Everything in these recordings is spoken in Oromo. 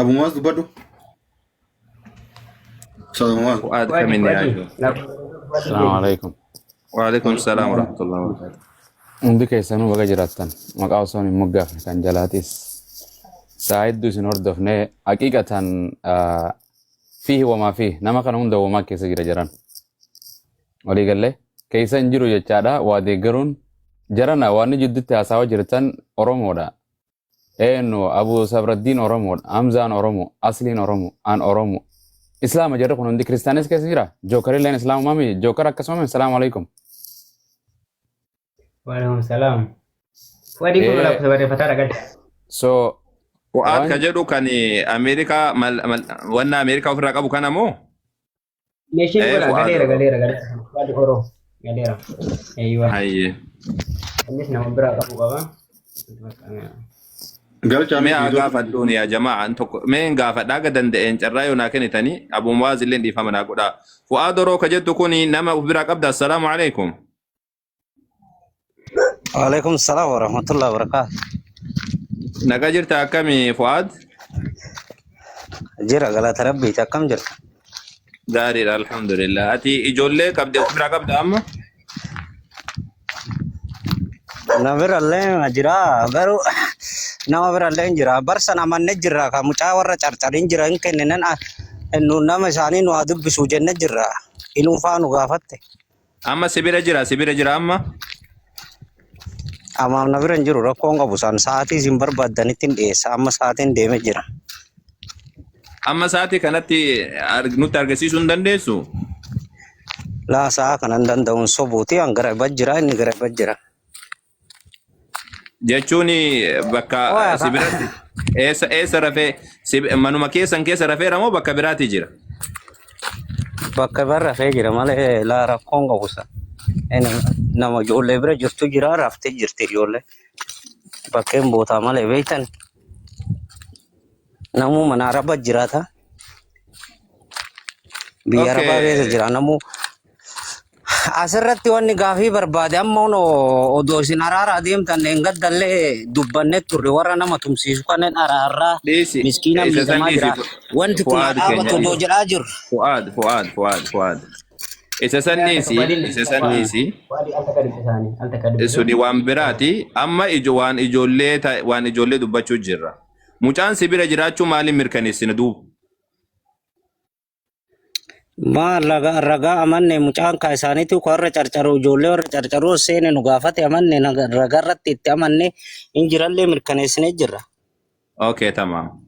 Abu Muaz dubbadhu. Ustaz Muaz. Fuad kami ni ayo. Assalamualaikum. Waalaikumsalam warahmatullahi wabarakatuh. Hundi keessanuu baga jiraattan maqaa osoo hin moggaafne kan jalaatis saa hedduu isin hordofne haqiiqatan fiihi wamaa fiihi nama kana hunda wamaa keessa jira jiran walii gallee keessa hin jiru jechaadha waa deeggaruun jarana waan ni jidduutti haasawaa jirtan Oromoodha. Eenyu Abu Sabraddiin Oromoodha, Hamzaan Oromoo, Asliin Oromoo, aan Oromoo. Islaama jarri kun hundi kiristaanis keessa jira. Jookarilleen islaama mami jookar akkasuma assalaamu alaikum. Waalaikumsalam. Fuadi kun la sabare fatara gad. So Fuad ka jedhu kan Amerika wanna Amerika ofirraa qabu kana moo? Meeshin wala galera. Fuadi oro galera. Aywa. Hayye. Innis nama bira qabu qaba. Galcha Mee gaafadhuun yaa jamaa tokko mee gaafadhaa ga danda'een carraa yoo naa kennitanii Abu Muaz illee dhiifama naa godhaa. Fuad oroo ka jettu kun nama of biraa qabda. Assalaamu alaikum. Waalaikumsalam warahmatullahi wabarakatuh. Nagaa jirta akkami Fuad? Jira galata rabbiiti akkam jirta? Gaariidha alhamdulillah. Ati ijoollee qabde of biraa qabda amma? Nama birallee jira garuu nama birallee jira barsan amanne jira ka mucaa warra carcariin jira hin kenninan nu nama isaanii nu dubbisu jenne jira iluunfaa nu gaafatte. Amma sibira jira amma? Amma na biran jiru rakkoon qabu san sa'aatii isin barbaaddanitti hin dhiyeessa amma sa'aatiin deemee jira. Amma sa'aatii kanatti nutti argisiisuu hin dandeessu? Laa sa'a kanan danda'uun sobuuti an gara bajjira inni gara bajjira. Jechuun bakka sibiratti eessa rafee manuma keessa rafeera moo bakka biraatti jira? Bakka birra rafee jira malee laa rakkoon qabu san. Nama ijoollee bira jirtu jira raftee jirti ijoollee bakkeen bootaa malee beektan namuu mana araba jiraata biyya arabaa keessa jira namuu asirratti wanni gaafii barbaade amma odoo isin araara adeemtan engaddallee dubbanne turre warra nama tumsiisu kanneen araarraa miskiina miidhamaa jira wanti kun dhaabatu odoo jedhaa jiru. Fuad. Isa sanniisi suni waan biraati amma waan ijoollee dubbachuu jirra. Mucaan sibira jiraachuu maaliin mirkaneessina duuba? Maal ragaa amanne mucaan kaa isaaniitu warra carcaruu ijoollee warra carcaruu seene nu gaafate amanne ragaa irratti itti amanne hin jirallee mirkaneessinee jirra. Okay tamam.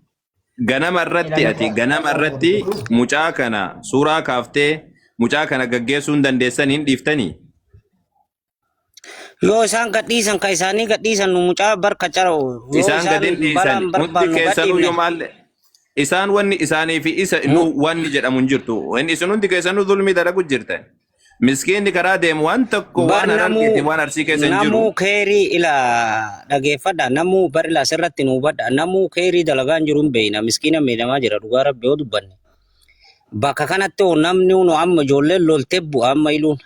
Ganama irratti mucaa kana suuraa kaaftee mucaa kana gaggeessuun dandeessan hin dhiiftanii? Yoo isaan gadhiisan ka isaanii gadhiisan nu mucaa barka caroo. Isaan gadin dhiisan hundi keessanuu yoo maalle isaan wanni isaanii fi isa nu wanni jedhamu hin jirtu. Wanni isin hundi keessanuu zulmii dalagu jirtan. Miskiinni karaa deemu waan tokko waan harargeetti waan arsii keessa hin jiru. Namuu keerii ila dhageeffadha namuu bari la sirratti nu hubadha namuu keerii dalagaan jiru hin beeyna miskiina miidhamaa jira dhugaa rabbi yoo dubbanne. Bakka kanatti namni amma ijoolleen loltee bu'a amma iluun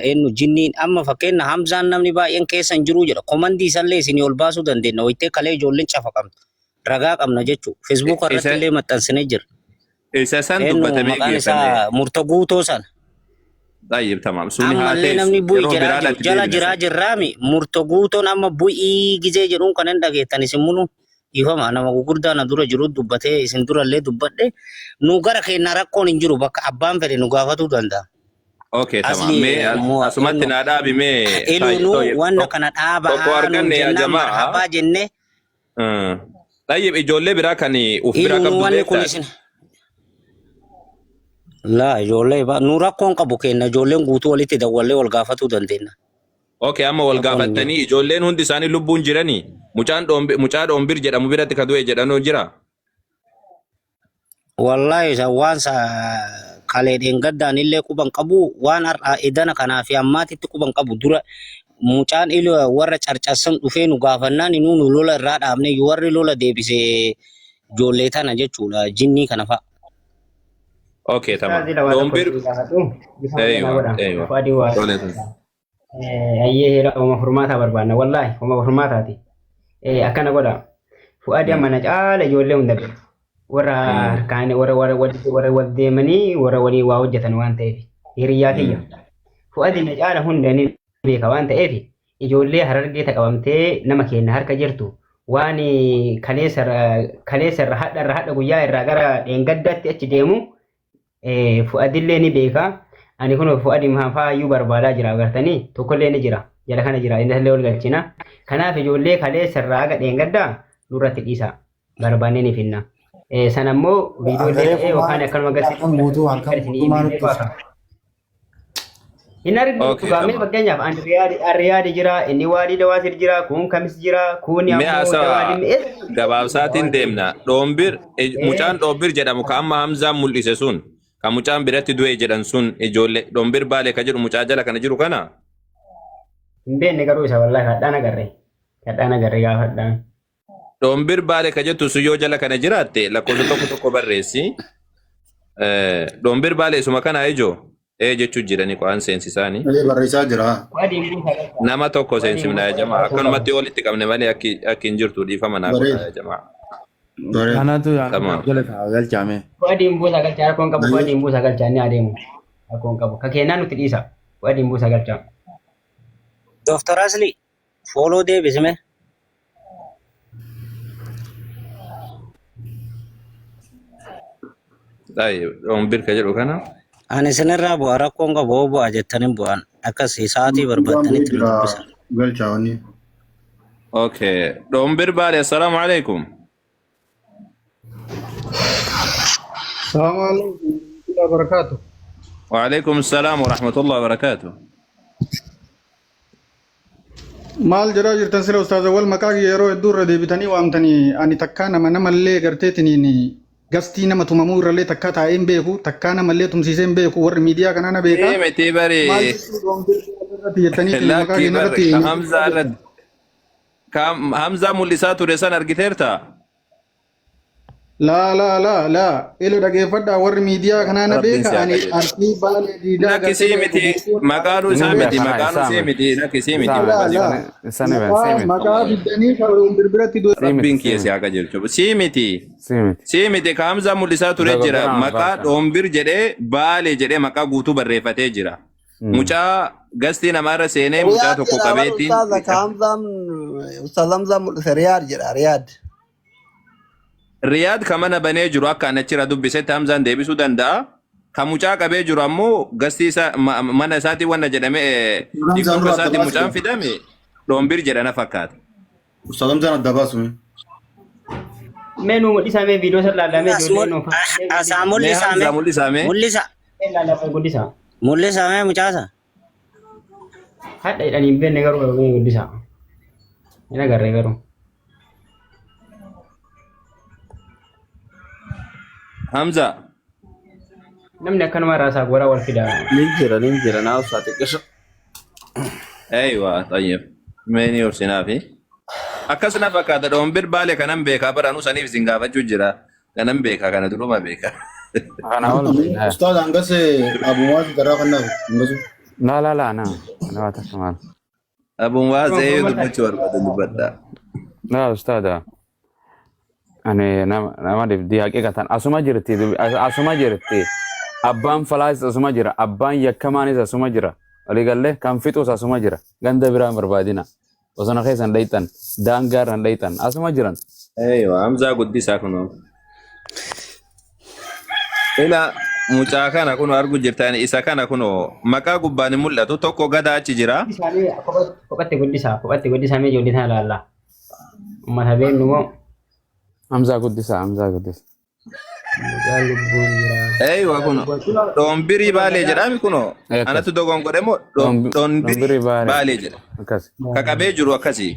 eenyu jinniin amma fakkeenya Hamzaan namni baay'een keessa hin jiru jedha komandii isallee isin ol baasuu dandeenya wayitee kalee ijoolleen cafa qabdu ragaa qabna jechuudha Facebook irratti illee maxxansinee jira. Isa san dubbatamee geeffame murtoo guutoo sana. Tayyib tamam suni haatee ammallee namni bu'ii jala jiraa jirraami murtoo guutoon amma bu'ii gizee jedhuun kan hin dhageettan isin munu. Ifama nama gurguddaa na dura jiru dubbatee isin durallee dubbadhe nu gara keenya rakkoon hin jiru bakka abbaan fedhe nu gaafatuu danda'a. Okay tamam mee asumatti naa dhaabi mee iluu wanna kana dhaabaa nu jennaan marhabaa jenne. Tayyib ijoollee biraa kan uf bira qabdu beektaa? Laa ijoollee nu rakkoon qabu keenya ijoolleen guutuu walitti dawwallee wal gaafatuu dandeenya. Okay amma wal gaafattanii ijoolleen hundi isaanii lubbuun jiranii mucaa dhoombir jedhamu biratti ka du'e jedhanoo jira. Wallahi waan kaleedheen gaddaan illee quban qabu waan idana kanaa fi ammaatitti quban qabu dura mucaan warra carcarsan dhufee nu gaafannaan nu lola irraa dhaabne warri lola deebisee ijoollee tana jechuudha jinnii kana fa'a. Okay tamam. Dhoombir. Ayyee hela oma furmaataa barbaanna wallahi oma furmaataati akkana godha fu'aadii amma na caala ijoollee hunda bira warra harkaan warra wal deemanii warra walii waa hojjetan waan ta'eef hiriyaa kiyya. Fu'aadii na caala hunda ni beeka waan ta'eef ijoollee harargee qabamtee nama keenya harka jirtu waan kaleessarra hadha guyyaa irraa gara dheengaddaatti achi deemu fu'aadillee ni beeka. Ani kun fu'aadii maanfaa iyyuu barbaadaa jira agartanii tokkollee ni jira jala kana jira intallee ol galchina. Kanaaf ijoollee kaleessarraa aga dheengaddaa nurratti dhiisa barbaannee ni finna. Sanammoo viidiyoolee yookaan akkanuma agarsiisu. Inni arginu dhugaamee fakkeenyaaf Arriyaadi jira, inni Waadii Dawaasir jira, kun Kamis jira, kun ammoo gabaabsaatiin deemna. Dhoombir mucaan Dhoombir jedhamu ka amma Hamzaan mul'ise sun ka mucaan biratti du'e jedhan sun ijoollee Dhoombir Baalee ka jedhu mucaa jala kana jiru kana. Hin beekne garuu isa wallaahi hadhaan agarre gaafadhaan. Dhoombir Baalee ka jettu sun yoo jala kana jiraatte lakkoofsa tokko barreessi. Dhoombir Baalee isuma kana ijoo. Jechuu jiranii qo'aan seensisaanii. Barreessaa jira. Nama tokko seensifnaa jamaa. Akkanumatti walitti qabne malee akka hin jirtu dhiifama naa godhaa jamaa. Kanatu jala galchaame. Fu'aadiin buusa galchaa rakkoon qabu fu'aadiin buusa galchaa ni adeemu. Rakkoon qabu ka kennaa nutti dhiisa fu'aadiin buusa galchaa. Dr. Asli follow deebisme. Dhoombir ka jedhu kana. Ani sinirraa bu'aa rakkoon qabu bu'aa jettaniin bu'aan akkasii sa'aatii barbaadanitti nu dubbisan. Galchaawanii. Okay. Dhoombir Baalee assalaamu alaikum. Salaamu alaikum wa barakaatu. Wa alaikum salaam wa rahmatullahi wa barakaatu. Maal jedhaa jirtan sila ustaaza wal maqaa yeroo hedduu irra deebitanii waamtanii ani takkaa namallee garteetiniin gastii nama tumamuu irrallee takka taa'een beeku takka namallee tumsiiseen beeku warri miidiyaa kanaa na beeka. Miti bari. Hamzaa mul'isaa ture san argiteerta? Laa ilo dhageeffadhaa warri miidiyaa kanaa na beeka ani artii Baalee diidaa lakkisii miti maqaanuu isaa miti maqaanuu isaa miti lakkisii miti. Maqaa biddanii birbiratti Rabbiin keessi akka jirtu sii miti ka Hamzaa mul'isaa ture jira maqaa Dhoombir jedhee Baalee jedhee maqaa guutuu barreeffatee jira. Mucaa gastii namaarra seenee mucaa tokko qabeetiin. Ustaaz Hamzaa mul'ise Riyaad jedha Riyaad. Riyaad ka mana banee jiru akka achirra dubbisetti Hamzaan deebisuu danda'a. Ka mucaa qabee jiru ammoo gastii isaa mana isaatii wanna jedhame diiktoorka isaatii mucaan fidame Dhoombir jedhana fakkaata. Ustaaz Hamzaan adda baasu. Menu mul'isame viidiyoo sir laalamee ijoollee Asaa mul'isame. Mul'isame mucaasa. Hadha jedhanii hin beekne garuu mul'isa. Hin agarre garuu. Hamza. Namni akkanuma irraa isaa goraa wal fidaa. Nin jira naa usaa xiqqisha. Aywa tayyib. Meeni obsinaafi. Akkasuma fakkaata Dhoombir Baalee kanan beekaa baranuu saniif isin gaafachuu jira. Kanan beekaa kana duruma beekaa. Ustaaz hangas abumaati garaa kannaafi hangasu. La na wata kamal. Abumaati dubbachuu barbaada dubbadhaa. La ustaada. Ane nama di haqiqatan asuma jirti abbaan falaas asuma jira abbaan yakkamaanis asuma jira waliigalee kan fixuus asuma jira ganda biraan barbaadina osona keessan dhayxan daangaarran dhayxan asuma jiran. Hamzaa guddisaa kunoo. Ila mucaa kana kunoo argu jirtan isa kana kunoo maqaa gubbaan mul'atu tokko gadaa achi jira. Kophatti guddisaa mee ijoollee tana laallaa. Uummata beeknu moo. Hamzaa guddisa. Aywa kuno Dhoombiri Baalee jedhami kuno anatu dogon godhe moo Dhoombiri Baalee jedha. Ka qabee jiru akkasii.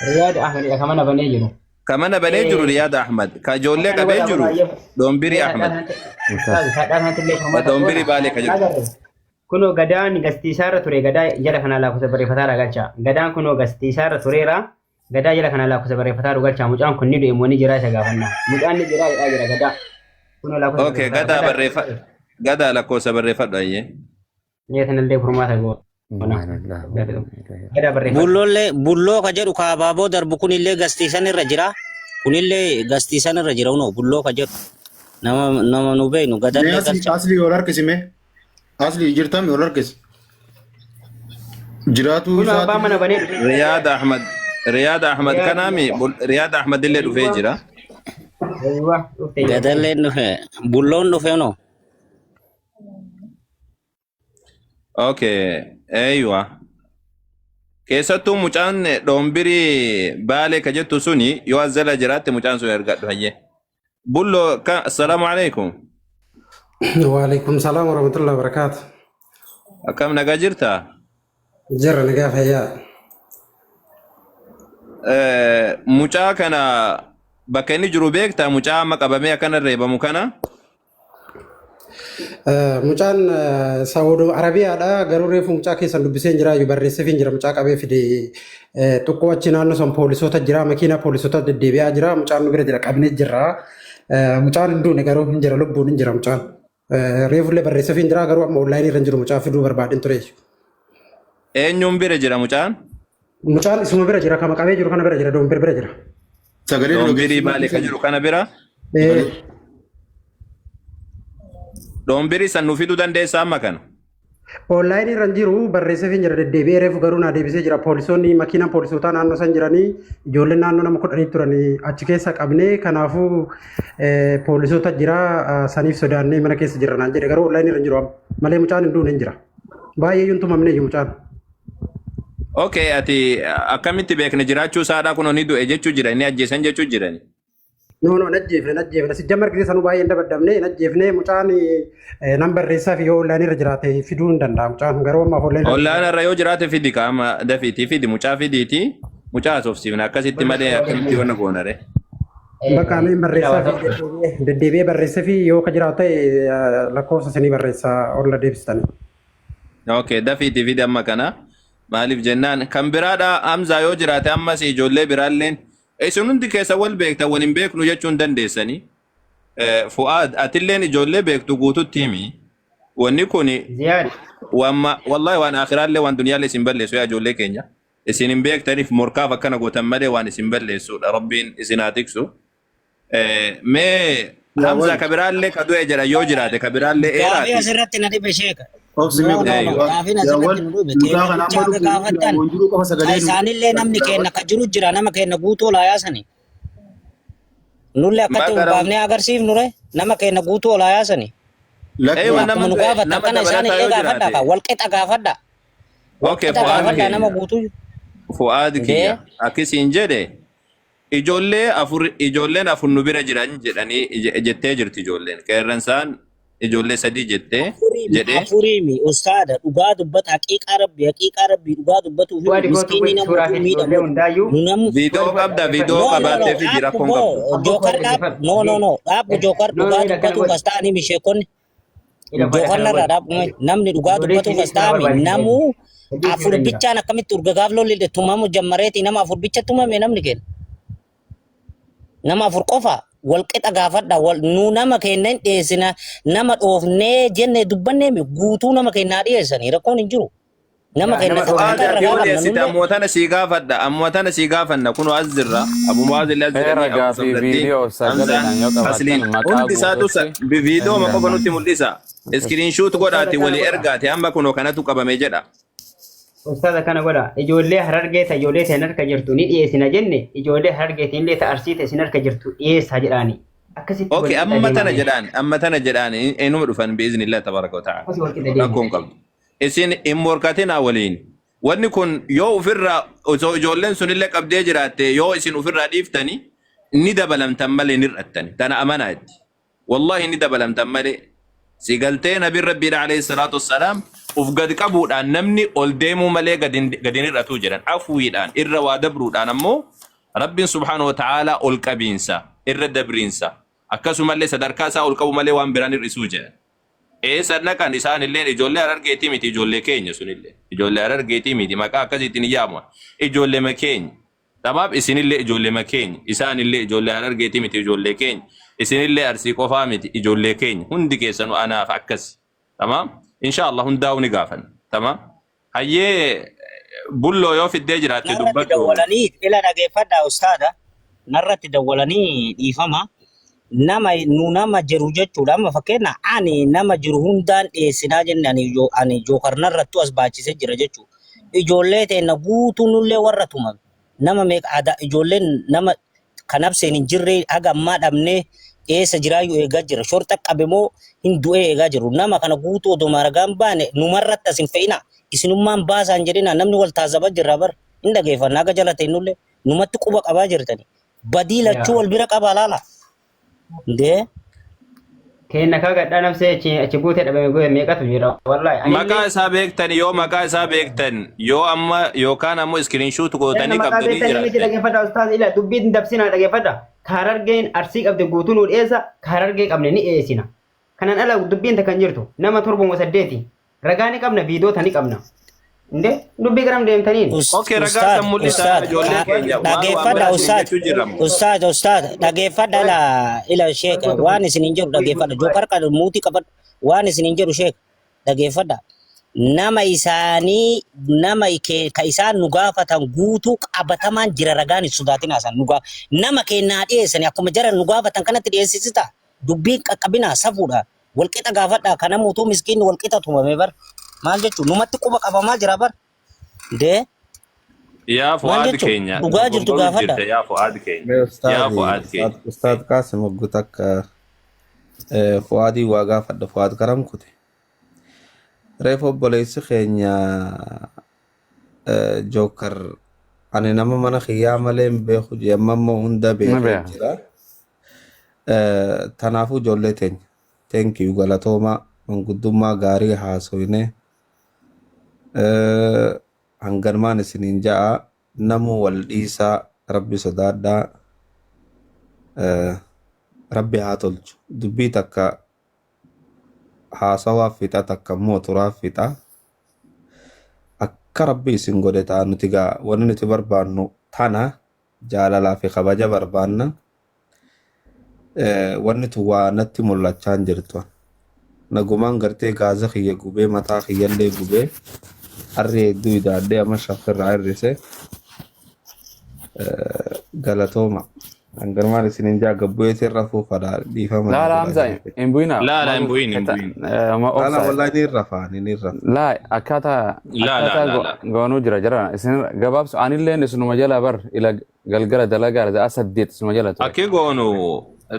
Riyaad Ahmad ka mana banee jiru. Ka mana banee jiru Riyaad Ahmad ka ijoollee qabee jiru Dhoombiri Ahmad. Dhoombiri Baalee ka jiru. Kuno gadaan gastiisaarra ture gadaa jala kana laakusa barreeffataadha galcha. Gadaan kuno gastiisaarra tureera. Gadaa jala kana laakusa barreeffataa dhugalcha mucaan kun ni deemu ni jira isa gaafanna. Mucaan ni jira gadaa. Kuno laakusa. Okay gadaa barreeffata. Gadaa lakkoofsa barreeffadhu ayyee. Ni tanallee furmaata goo. Bulloo ka jedhu ka abaaboo darbu kun illee gastiisan irra jira. kunillee gastii sanarra jira unoo bulloo ka jedhu nama nu beeknu gadallee galcha. Asli ol harkisime. Asli jirtame ol harkis. Jiraatu Kun abbaa mana banee Riyaad Ahmad kanaami Riyaad Ahmad illee dhufee jira. Gadallee dhufe bulloon dhufe unoo. Okay, eeywa. Keessattuu mucaan dhoombirii baalee ka jettu suni yoo as jala jiraatte mucaan sun ergadhu hayyee. Bullo assalaamu alaikum. وعليكم السلام ورحمة الله وبركاته. Akkam nagaa jirtaa? جرى نقاف هيا. Mucaa kana bakka inni jiru beektaa mucaa amma qabamee akkana reebamu kana? Mucaan Saawud Arabiyaadha garuu reefu mucaa keessan dubbisee jira barreessee fi jira mucaa qabee fide tokko achi naannoo san poolisoota jira makiinaa poolisoota deddeebi'aa jira mucaan nu bira jira qabnee jira mucaan hin duune garuu hin jira lubbuun hin jira mucaan reefullee barreessee fi jira garuu amma onlaayinii irra jiru mucaa fiduu barbaadeen ture. Eenyuun bira jira mucaan? Mucaan isuma bira jira kama qabee jiru kana bira jira doombir bira jira. Dhoombirii baalee ka jiru kana bira? Dhoombirii san nu fiduu dandeessaa amma kana? Onlaayinii irra jiru barreessee fi jira deddeebi'ee reefu garuu naa deebisee jira poolisoonni makiinaa poolisootaa naannoo san jiranii ijoolleen naannoo nama 10 turanii achi keessa qabnee kanaafuu poolisoota jira saniif sodaannee mana keessa jirra naan jedhe garuu onlaayinii irra jiru malee mucaan hin duune hin jira baay'ee yuun tumamnee mucaan. Okay, ati akkamitti beekne jiraachuu isaadhaa kun oni du'e jechuu jira inni ajjeesan jechuu jirani? No, najjeefne si jammar gisee sanuu baay'ee dabaddabne najjeefne mucaan nan barreessaa fi yoo onlaayinii irra jiraate fiduu hin danda'a mucaan garuu ammaaf onlaayinii irra yoo jiraate fidi qaama dafiitii fidi mucaa fidiiti mucaa asoofsiifne akkasitti malee akkamitti wanna goonare. Bakka amin barreessaa fi deddeebi'ee barreessaa fi yoo ka jiraate lakkoofsa sanii barreessaa olla deebistanii. Okay, dafiitii fidi amma kana maaliif jennaan kan biraadha Hamzaa yoo jiraate ammas ijoollee biraalleen isin hundi keessa wal beekta wal hin beeknu jechuun dandeessanii Fu'aad atilleen ijoollee beektu guututti himi wanni kun wallahi waan akhiraallee waan dunyaallee isin balleessu yaa ijoollee keenya isin hin beektaniif morkaaf akkana gootan malee waan isin balleessuudha rabbiin isin haa tiksu mee Hamzaa kabiraallee ka du'e jedha yoo jiraate kabiraallee Gaafii eeraati. asirratti na dhibe sheeka. Isaanillee namni kenna ka jiru jira nama kenna guutuu laayaasani. Nullee akkatti baafnee agarsiifnure nama kenna guutuu laayaasani. Akkuma nu gaafata akkana isaanillee gaafadha ka walqixa gaafadha. Okay, Gaafadha nama guutuu. Fu'aad kiyya akkasiin jedhe ijoolleen afur nu bira jiran jedhanii jettee jirti ijoolleen qeerransaan ijoollee sadii jettee jedhee Afuriimi ustaada dhugaa dubbata haqiiqaa rabbii dhugaa dubbatu fi miskiinni nama miidhamu viidiyoo qabda viidiyoo qabaatee fi jira kun qabdu jookar dhaabu jookar dhugaa dubbatu fastaanii misheekonni jookar narraa dhaabu namni dhugaa dubbatu fastaami namu afur bichaan akkamitti urgagaaf lolli tumamu jammareeti nama afur bicha tumame namni kenna nama afur qofa walqixa gaafadha nu nama kennan dhiyeessina nama dhoofnee jenne dubbannee guutuu nama kennaa dhiyeessanii rakkoon hin jiru nama kenna ammoo tana sii gaafadha ammoo tana sii gaafanna kun azirra abu muazil hundi isaatu viidiyoo ma qofa nutti mul'isa iskiriinshuut godhaati walii ergaati amma kunoo kanatu qabame jedha. Ustaza kana godha ijoollee harargee ta ijoollee ta'an harka jirtu ni dhiyeessina jenne ijoollee harargeetiin illee ta arsii ta'e harka jirtu dhiyeessaa jedhaani. Akkasitti Okay, amma tana jedhaan eenyuma dhufan biiznillah tabaraka wa ta'ala rakkoon qabdu isin hin morkatina waliin wanni kun yoo ofirraa osoo ijoolleen sunillee qabdee jiraatte yoo isin ofirraa dhiiftani ni dabalamtan malee ni hir'attani tana amanaa itti wallahi ni dabalamtan malee si galtee nabi rabbiidha alayhi salaatu wassalaam uf gad qabuudhaan namni ol deemuu malee gadin hir'atuu jedhan afuudhaan irra waa dabruudhaan ammoo rabbiin subhaanahu wa ta'ala ol qabiinsa irra dabriinsa akkasumallee sadarkaa isaa ol qabu malee waan biraan hir'isuu jedhan. Sanna kan isaan illee ijoollee harargeetii miti ijoollee keenya sunillee ijoollee harargeetii miti maqaa akkasiitiin iyyaama ijoollee makeenya tabaab isinillee ijoollee makeenya isaanillee ijoollee harargeetii miti ijoollee keenya isinillee arsii qofaa miti ijoollee keenya hundi keessanuu anaaf akkas tamaam inshallah hundaa'u ni gaafan tamaam hayyee bulloo yoo fiddee jiraatte dubbadhu walanii ila dhageeffadhaa ustaada narratti dawwalanii dhiifama nama jiru jechuudha. Amma fakkeenya ani nama jiru hundaan dhiyeessinaa jenne ani jookarnarrattu as baachisee jira jechuudha. Ijoollee teenya guutuu nullee warra tumame. Nama meeqa ijoolleen nama kanabseen hin jirre haga ammaa dhabnee eessa jiraayyuu eegaa jira. Shorta qabe moo hin du'ee eegaa jiru. Nama kana guutuu odoo maragaan baane numarratti as hin fe'ina. Isinummaan baasaan jedhina namni wal taasifaa jirra bar. Hin dhageeffannaa aga jala ta'inullee numatti quba qabaa jirtani. Badii lachuu wal bira qaba laala. Ndee. Kenna kaga dhanam sai achi bute da bai goye me katu jira wallahi maqaa isaa beektan yoo maqaa isaa beektan yoo amma yookaan ammoo screenshot gootanii qabdanii jira dhaggeeffadha ustaaz ila dubbiin dabsina dhaggeeffadha Harargeen arsii qabde guutuu nu dhiyeessa Harargee qabne ni dhiyeessina kanan ala dubbiin ta kan jirtu nama 7 ragaa ni qabna viidiyoo tani qabna inde dubbii garam deemtaniin okay ragaa kan mul'isa ijoollee keenya dhaggeeffadha ustaad dhaggeeffadha ila sheek waan isinin jedhu dhaggeeffadha jookar qad muutii qabad waan isinin jedhu sheek dhaggeeffadha nama isaanii nama ka isaan nu gaafatan guutuu qabatamaan jira ragaan hin sodaatin asan nama kennaa dhiyeessani akkuma jara nu gaafatan kanatti dhiyeessisita dubbiin qaqqabinaa safuudha walqixa gaafadha kana muutuu miskiin walqixa tumame bar maal jechuun numatti quba qabamaa jira bar dee yaa fu'aad keenya dhugaa jirtu gaafadha yaa fu'aad keenya ustaad Qaasim Oggut akka fu'aadii waa gaafadha fu'aad karam kute reef obboleessi keenya jookar ani nama mana kiyyaa malee hin beeku jeemammoo hunda beekee jira tanaafuu ijoollee teenya thank you galatoomaa manguddummaa gaarii haasoyne hanganmaan isiniin ja'a namu wal dhiisaa rabbi sodaadhaa rabbi haa tolchu dubbii takka haasawaa fixa takka mooturaa fixa akka rabbi isin godhe ta'a nuti gaa wanni nuti barbaannu tana jaalalaa fi kabaja barbaanna wanni tu waa natti mul'achaa hin jirtu nagumaan gartee gaaza kiyya gubee mataa kiyyallee gubee harree hedduu idaadhee amma shaffirraa hir'ise galatooma hangarmaan isiniin jaa gabbu'eetii irra fuufadha dhiifama لا لا امزا امبوينا لا امبوين لا والله ni rafa لا اكاتا غونو جرا جرا اسن غبابس انيلين اسنو مجالا بر الى غلغلا دلغار ذا اسديت اسنو مجالا akki goonu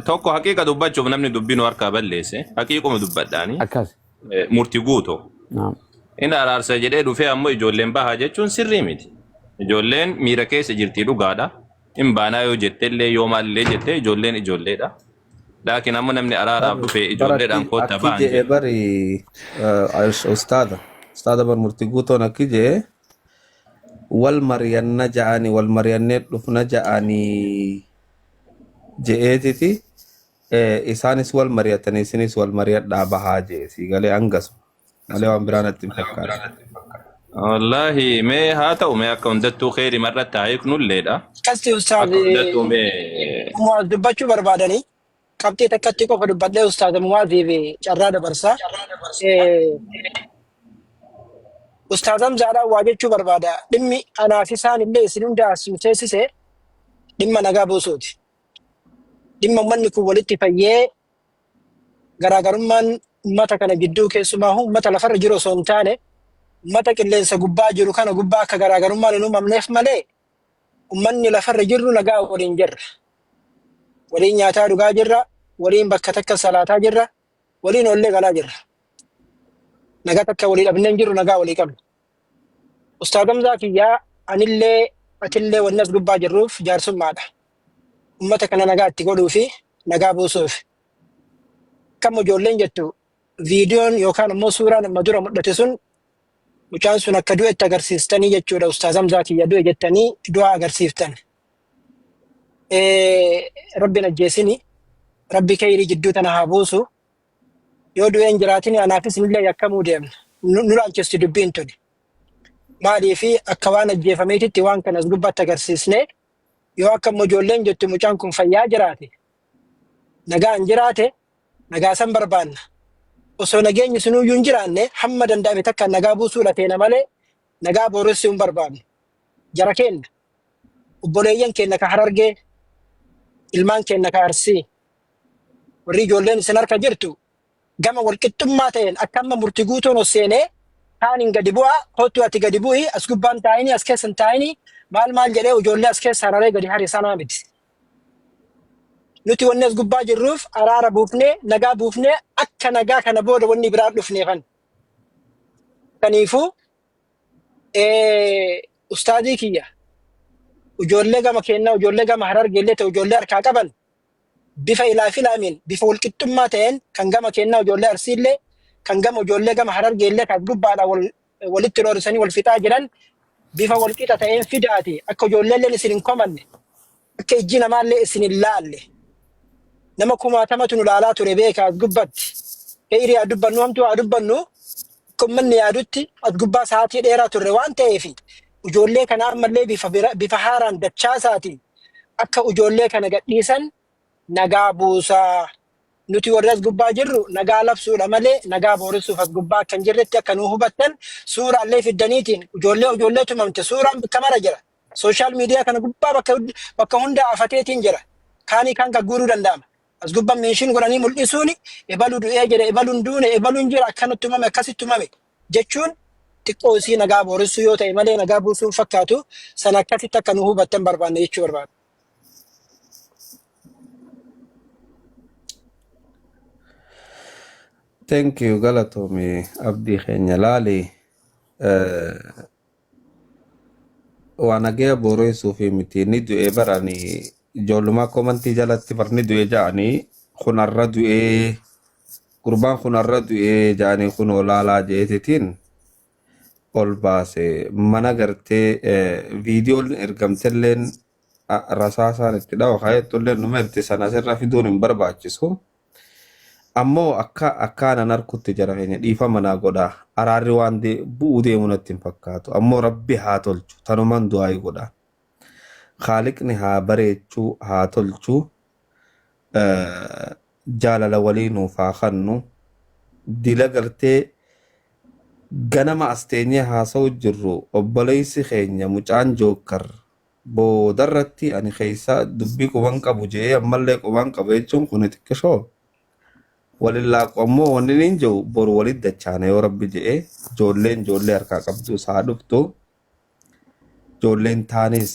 tokko haqiiqa dubbachuuf namni dubbiin harkaa balleesse haqiiquma dubbadhaani akkas murtii guuto inni araarsa jedhee dhufee ammoo ijoolleen bahaa jechuun sirrii miti ijoolleen miira keessa jirtii dhugaadha in baanaa yoo jettellee yoo maalillee jettee ijoolleen ijoolleedha laakiin ammoo namni araaraaf dhufee ijoolleedhaan kootta ba'an akki bari ustaada bar murtii guutoon akki jee wal mariyanna ja'ani wal mariyannee dhufna ja'ani je'eetiti isaanis wal mariyatanii isinis wal mariyadhaa bahaa jee si galee hangasu malee waan biraanatti hin fakkaatu. wallahi mee haa ta'u mee akka hundattuu kheyri marratti haa eegnulleedha Kasti ustaad Muwaaz dubbachuu barbaadanii qabxii takkatti qofa dubbadhee ustaad Muwaaziif carraa dabarsaa. Ustaad Hamzaadhaan waa jechuu barbaada. Dhimmi anaaf isaan illee isin hundaa as teessise dhimma nagaa buusuuti. Dhimma uummanni kun walitti fayyee garaagarummaan uummata kana gidduu keessumaa uummata lafarra jiru osoo hin taane uummata qilleensa gubbaa jiru kana gubbaa akka garaagarummaan hin uumamneef malee uummanni lafarra jirru nagaa waliin jirra. Waliin nyaataa dhugaa jirra, waliin bakka takka salaataa jirra, waliin ollee galaa jirra. Nagaa takka walii dhabneen jirru nagaa walii qabna. Ustaad Hamzaa kiyyaa anillee atillee wanni as gubbaa jirruuf jaarsummaadha. Uummata kana nagaa itti godhuu fi nagaa buusuuf. Kam ijoolleen jettu viidiyoon yookaan immoo suuraan amma dura mul'ate sun mucaan sun akka du'e itti agarsiistanii jechuudha. Ustaad Hamzaa kiyya du'e jettanii du'aa agarsiiftan. Rabbiin ajjeesini rabbi kheyrii jidduu tana haa buusu. Yoo du'een jiraatini anaafis illee yakkamuu deemna. Nu laalchisti dubbiin tuni. Maaliif akka waan ajjeefameetitti waan kanas gubbaatti agarsiisnee yoo akka ijoolleen jettu mucaan kun fayyaa jiraate nagaan jiraate nagaa san barbaanna. Osoo nageenyi sunuyyuu hin jiraanne hamma danda'ame takka nagaa buusuu lafeena malee nagaa booressuu hin barbaannu. Jara keenya obboleeyyan keenya ka Harargee ilmaan keenya ka Arsii warri ijoolleen isin harka jirtu gama walqixxummaa ta'een akka amma murtii guutuun hosseenee kaaniin gadi bu'a kootu ati gadi bu'i as gubbaan taa'inii as keessa hin taa'inii maal jedhee ijoollee as keessa hararee gadi hari sanaa miti. Nuti wanni as gubbaa jirruuf araara buufnee nagaa buufnee akka nagaa kana booda wanni biraan dhufnee kan. Kaniifuu ustaadii kiyya ijoollee gama kennaa ijoollee gama harargeellee ta'u ijoollee harkaa qaban bifa ilaafilaamiin bifa walqixxummaa ta'een kan gama kennaa ijoollee Arsiillee kan gama ijoollee gama harargeellee kan gubbaadhaan walitti dhoorrisanii wal fixaa jiran bifa walqixa ta'een fidaati akka ijoolleelleen isin hin komanne akka ijji namaallee isin hin laalle nama kumaatamatu nu laalaa ture beekaa gubbatti hiriyaa yaa dubbannu hamtuu haa dubbannu kummanni yaadutti as gubbaa sa'aatii dheeraa turre waan ta'eef ijoollee kana ammallee bifa haaraan dachaasaatiin akka ijoollee kana gadhiisan nagaa buusaa nuti warri as gubbaa jirru nagaa labsuudha malee nagaa booressuuf as gubbaa akka hin jirretti akka nu hubattan suuraallee fiddaniitiin ijoollee tumamte suuraan kamara jira sooshaal miidiyaa kana gubbaa bakka hunda afateetiin jira kaanii kan guuruu danda'ama as gubbaa meeshiin godhanii mul'isuun ebaluu du'ee jedhe ebaluun duune ebaluun jira akkanatti tumame akkasitti tumame jechuun xiqqoo isii nagaa booressuu yoo ta'e malee nagaa buusuun fakkaatu sana akkasitti akka nu hubattan barbaanne jechuu barbaada. Thank you galatomi abdii keenya laali waan nagaya booressuuf miti ni du'ee barani ijoollumaa komantii jalatti barni du'ee ja'anii kunarra du'ee gurbaan kunarra du'ee ja'anii kun olaalaa jeetitiin ol baase mana gartee viidiyoon ergamtelleen rasaasaan itti dhawa kaayetulleen numa erti sana asirra fiduun hin barbaachisu. Ammoo akkaanan harkutti jara keenya dhiifa manaa godhaa araarri waan bu'uu deemu natti hin fakkaatu ammoo rabbi haa tolchu tanumaan du'aa godhaa Khaliqni haa bareechuu haa tolchuu jaalala walii nuuf haa kennu dila gartee ganama asteenyee haasa'u jirru obboleessi keenya mucaan jookkar boodarratti ani keessa dubbii quban qabu jee ammallee quban qabu jechuun kun xiqqishoo walillaa qommoo wanni niin jiru boru walit dachaana yoo rabbi je'e ijoollee harkaa qabdu isaa dhuftu ijoolleen taanis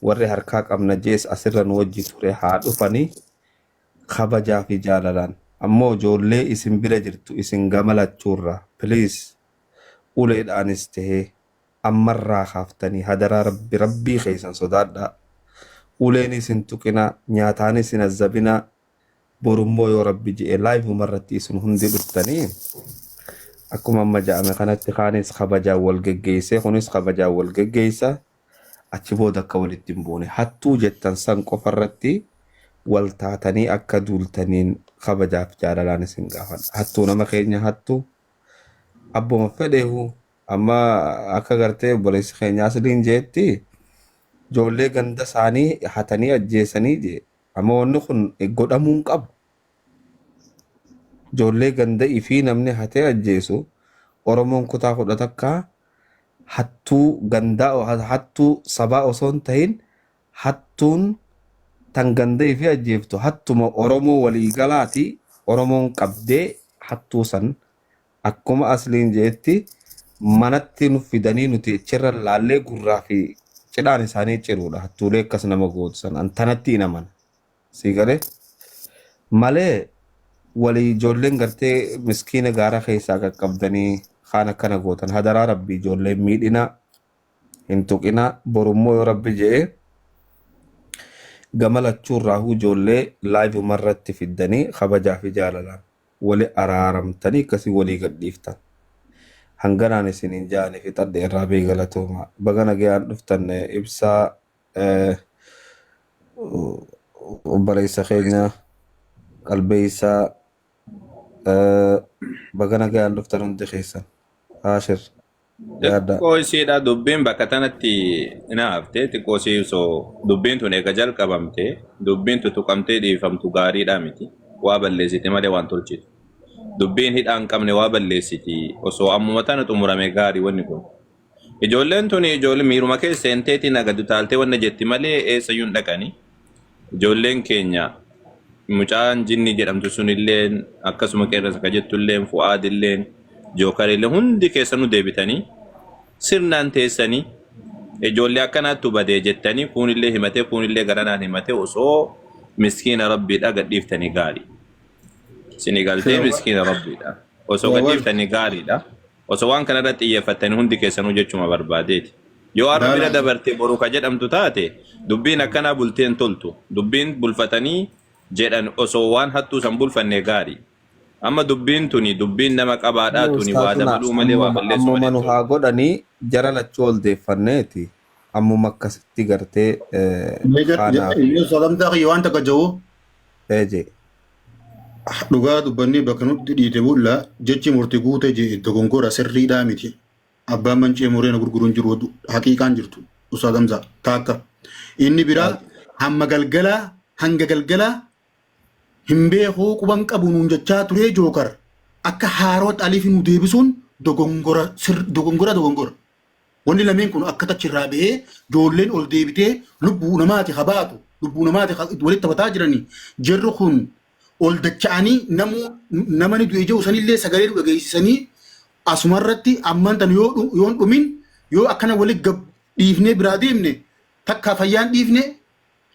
warri harkaa qabna jees asirra nu wajji ture haa dhufanii kabajaa fi jaalalaan ammoo ijoollee isin bira jirtu isin gamalachuurra please uleedhaanis tahee ammarraa kaaftanii hadaraa rabbii keessan sodaadhaa uleen isin tuqina nyaataan isin azzabina borummoo yoo rabbi je'e live umarratti isin hundi dhuftanii akkuma amma ja'ame kanatti kaanis kabajaa wal geggeessee kunis kabajaa wal geggeessa achi booda akka walitti hin buune hattuu jettan san qofarratti wal taatanii akka duultaniin kabajaaf jaalalaan isin gaafan hattuu nama keenya hattuu abbuma fedheehu amma akka gartee obboleessi keenya asliin jeetti ijoollee ganda isaanii hatanii ajjeesanii jee amma wanni kun godhamuu hin qabu ijoollee ganda ifii namni hatee ajjeesu oromoon kutaa 10 hattuu gandaa hattuu sabaa osoo hin ta'in hattuun tan ganda ifii ajjeeftu hattuma oromoo waliigalaati oromoon qabdee hattuu san akkuma asliin jeetti manatti nu fidanii nuti achirra laallee gurraa fi cidhaan isaanii ciruudha hattuulee akkas nama gootu san antanatti inaman siigale malee walii ijoolleen gartee miskiina gaara keessaa qaqqabdanii kaan akkana gootan hadaraa rabbii ijoolleen miidhina hin tuqina borummoo yoo rabbi je'e gamalachuurraa ijoollee live umarratti fiddanii kabajaa fi jaalalaan wali araaramtanii akkasii walii gadhiiftan hanganaan isiniin ja'anii fi xadde irraa beegalatooma baga nagayaan dhuftan ibsaa obboleessa keenya qalbeessaa baga nagayaan dhuftan hundi keessan Ashir xiqqoo isiidha dubbiin bakka tanatti ina haftee xiqqoo isii osoo dubbiin tun eega jalqabamte dubbiin tutuqamtee dhiifamtu gaariidha miti waa balleessite malee waan tolchitu dubbiin hidhaan qabne waa balleessiti osoo ammuma tana xumurame gaarii wanni kun ijoolleen tun ijoollee miiruma keessa seenteetiin agadu taaltee wanna jetti malee eessayyuun dhaqanii ijoolleen keenya mucaan jinni jedhamtu sunilleen akkasuma qeerransa ka jettulleen fu'aadilleen jookarillee hundi keessanuu deebitanii sirnaan teessanii ijoollee akkanaattu badee jettanii kunillee himatee kunillee garanaan himatee osoo miskiina rabbiidha gadhiiftanii gaarii. Sini galtee miskiina rabbiidha. Osoo gadhiiftanii gaariidha. Osoo waan kanarratti xiyyeeffattanii hundi keessanuu jechuma barbaadeeti. Yoo har'a bira dabartee boruu ka jedhamtu taate dubbiin akkanaa bulteen toltu. Dubbiin bulfatanii jedhan osoo waan hattuu san bulfanne gaarii. Amma dubbiin tuni dubbiin nama qabaadhaa tuni waa dabaluu malee waa balleessu malee. Ammuma nu haa godhanii jara lachuu ol deeffanneeti. Ammuma akkasitti gartee sagantaa kiyya waan takka jiru eeje. dhugaa dubbannee bakka nutti dhiite bulla jechi murtii guute jee dogongora sirriidhaa miti. Abbaan mancee muree na gurguruun jiru haqiiqaan jirtu usaa gamsaa taakka. Inni biraa hanga galgalaa hin beekuu quban qabu nuun jechaa turee jookar akka haaroot aliif nu deebisuun dogongora. Wanni lameen kun akka tachirraa bahee joolleen ol deebitee lubbuu namaati habaatu lubbuu namaati walitti taphataa jiranii jarri kun ol dacha'anii namani du'e jiru sanillee sagalee dhageessisanii asumarratti ammantan yoon dhumin yoo akkana walitti dhiifnee biraa deemne takka fayyaan dhiifne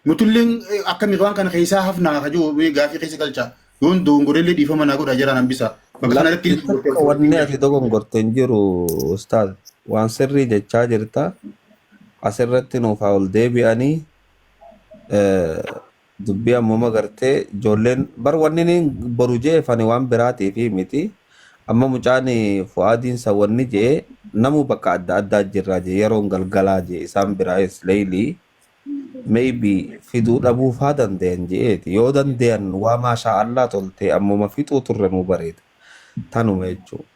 nutulleen akkami waan kana keessaa hafnaa kajoo gaafii keessa galchaa yoon dogongorellee dhiifama naa godha jiraan hambisa. Wanni ati dogongorte hin jiru ustaad waan sirrii jechaa jirta asirratti nuuf haa ol deebi'anii dubbii ammuma gartee ijoolleen bar wanni boru jeefani waan biraatiif miti amma mucaan fu'aadiinsa wanni jee namu bakka adda addaa jirraa jee yeroon galgalaa jee isaan biraayis leeyilii maybe fiduu dhabuufaa danda'an jeeti yoo danda'an waa maashaa allaa tolte ammuma fixuu turre nu bareeda tanuma jechuudha.